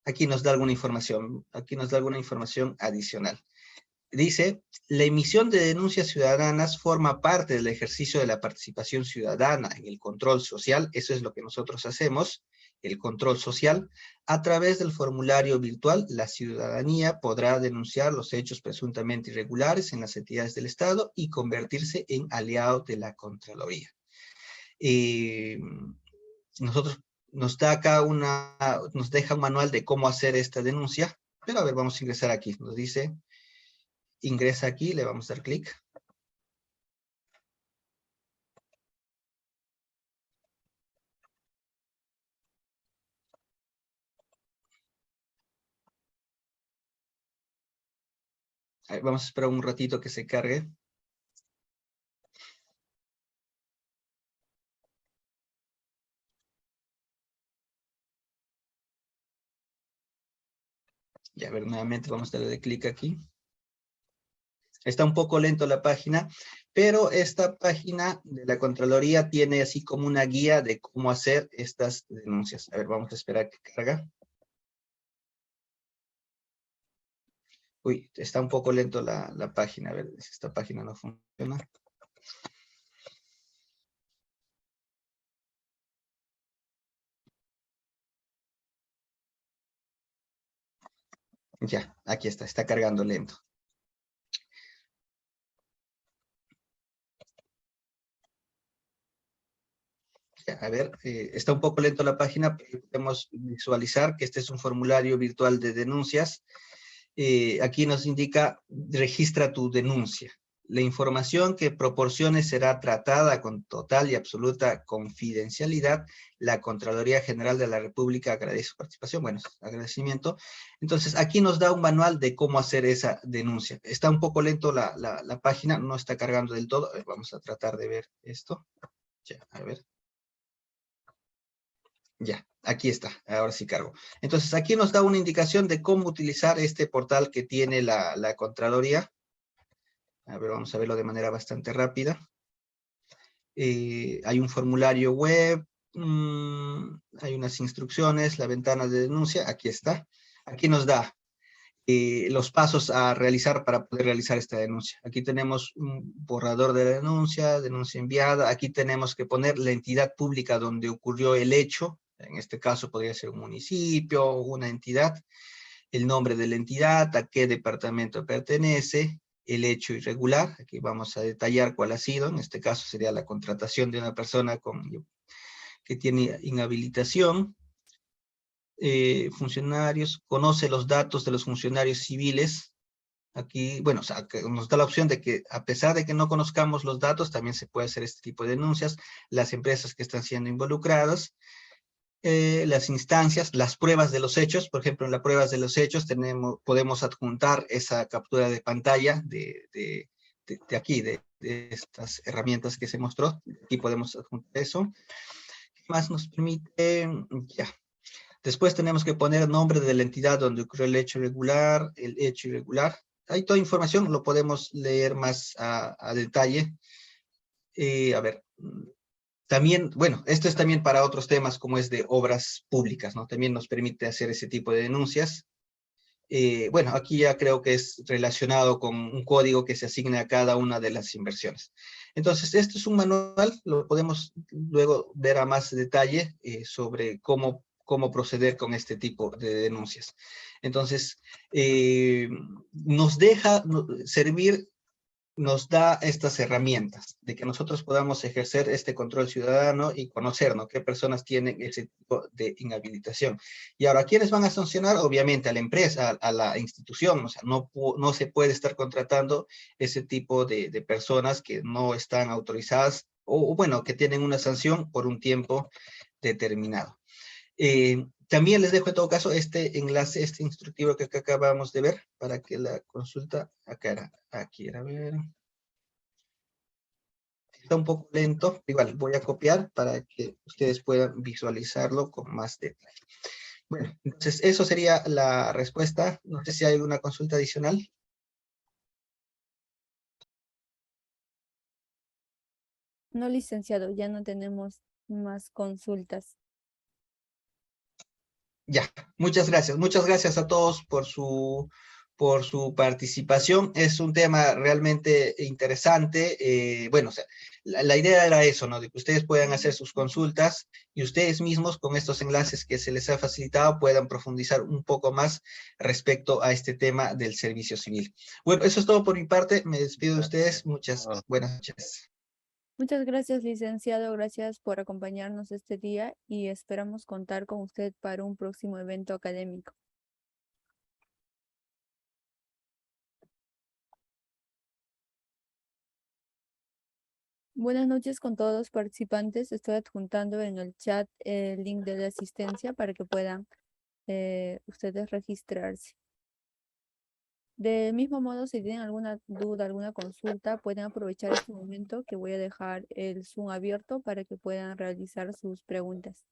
Aquí nos da alguna información. Aquí nos da alguna información adicional. Dice, la emisión de denuncias ciudadanas forma parte del ejercicio de la participación ciudadana en el control social. Eso es lo que nosotros hacemos, el control social. A través del formulario virtual, la ciudadanía podrá denunciar los hechos presuntamente irregulares en las entidades del Estado y convertirse en aliado de la Contraloría. Nosotros nos da acá nos deja un manual de cómo hacer esta denuncia, pero a ver, vamos a ingresar aquí. Nos dice, ingresa aquí, le vamos a dar clic. Vamos a esperar un ratito que se cargue. Y a ver, nuevamente vamos a darle clic aquí. Está un poco lento la página, pero esta página de la Contraloría tiene así como una guía de cómo hacer estas denuncias. A ver, vamos a esperar que carga. Uy, está un poco lento la página. A ver si esta página no funciona. Ya, aquí está cargando lento. Ya, a ver, está un poco lento la página, pero podemos visualizar que este es un formulario virtual de denuncias. Aquí nos indica, registra tu denuncia. La información que proporcione será tratada con total y absoluta confidencialidad. La Contraloría General de la República agradece su participación. Bueno, agradecimiento. Entonces, aquí nos da un manual de cómo hacer esa denuncia. Está un poco lento la página, no está cargando del todo. A ver, vamos a tratar de ver esto. Ya, a ver. Ya, aquí está, ahora sí cargo. Entonces, aquí nos da una indicación de cómo utilizar este portal que tiene la Contraloría. A ver, vamos a verlo de manera bastante rápida. Hay un formulario web, hay unas instrucciones, la ventana de denuncia, aquí está. Aquí nos da los pasos a realizar para poder realizar esta denuncia. Aquí tenemos un borrador de la denuncia, denuncia enviada. Aquí tenemos que poner la entidad pública donde ocurrió el hecho. En este caso podría ser un municipio o una entidad. El nombre de la entidad, a qué departamento pertenece, el hecho irregular. Aquí vamos a detallar cuál ha sido. En este caso sería la contratación de una persona que tiene inhabilitación. Funcionarios, conoce los datos de los funcionarios civiles. Aquí, bueno, o sea, que nos da la opción de que a pesar de que no conozcamos los datos, también se puede hacer este tipo de denuncias, las empresas que están siendo involucradas, las instancias, las pruebas de los hechos. Por ejemplo, en las pruebas de los hechos podemos adjuntar esa captura de pantalla de aquí, de estas herramientas que se mostró. Aquí podemos adjuntar eso. ¿Qué más nos permite? Ya. Después tenemos que poner nombre de la entidad donde ocurrió el hecho irregular, el hecho irregular. Hay toda información, lo podemos leer más a detalle. A ver, también, bueno, esto es también para otros temas como es de obras públicas, ¿no? También nos permite hacer ese tipo de denuncias. Bueno, aquí ya creo que es relacionado con un código que se asigne a cada una de las inversiones. Entonces, esto es un manual, lo podemos luego ver a más detalle sobre cómo proceder con este tipo de denuncias. Entonces, nos deja servir, nos da estas herramientas de que nosotros podamos ejercer este control ciudadano y conocer, ¿no?, qué personas tienen ese tipo de inhabilitación. Y ahora, ¿quiénes van a sancionar? Obviamente a la empresa, a la institución. O sea, no se puede estar contratando ese tipo de personas que no están autorizadas o, bueno, que tienen una sanción por un tiempo determinado. También les dejo en todo caso este enlace, este instructivo que acá acabamos de ver, para que la consulta, aquí era, a ver. Está un poco lento, igual voy a copiar para que ustedes puedan visualizarlo con más detalle. Bueno, entonces eso sería la respuesta. No sé si hay alguna consulta adicional. No, licenciado, ya no tenemos más consultas. Ya, muchas gracias. Muchas gracias a todos por su participación. Es un tema realmente interesante. Bueno, o sea, la idea era eso, ¿no? De que ustedes puedan hacer sus consultas y ustedes mismos con estos enlaces que se les ha facilitado puedan profundizar un poco más respecto a este tema del servicio civil. Bueno, eso es todo por mi parte. Me despido de ustedes. Muchas buenas noches. Muchas gracias, licenciado. Gracias por acompañarnos este día y esperamos contar con usted para un próximo evento académico. Buenas noches con todos los participantes. Estoy adjuntando en el chat el link de la asistencia para que puedan ustedes registrarse. Del mismo modo, si tienen alguna duda, alguna consulta, pueden aprovechar este momento que voy a dejar el Zoom abierto para que puedan realizar sus preguntas.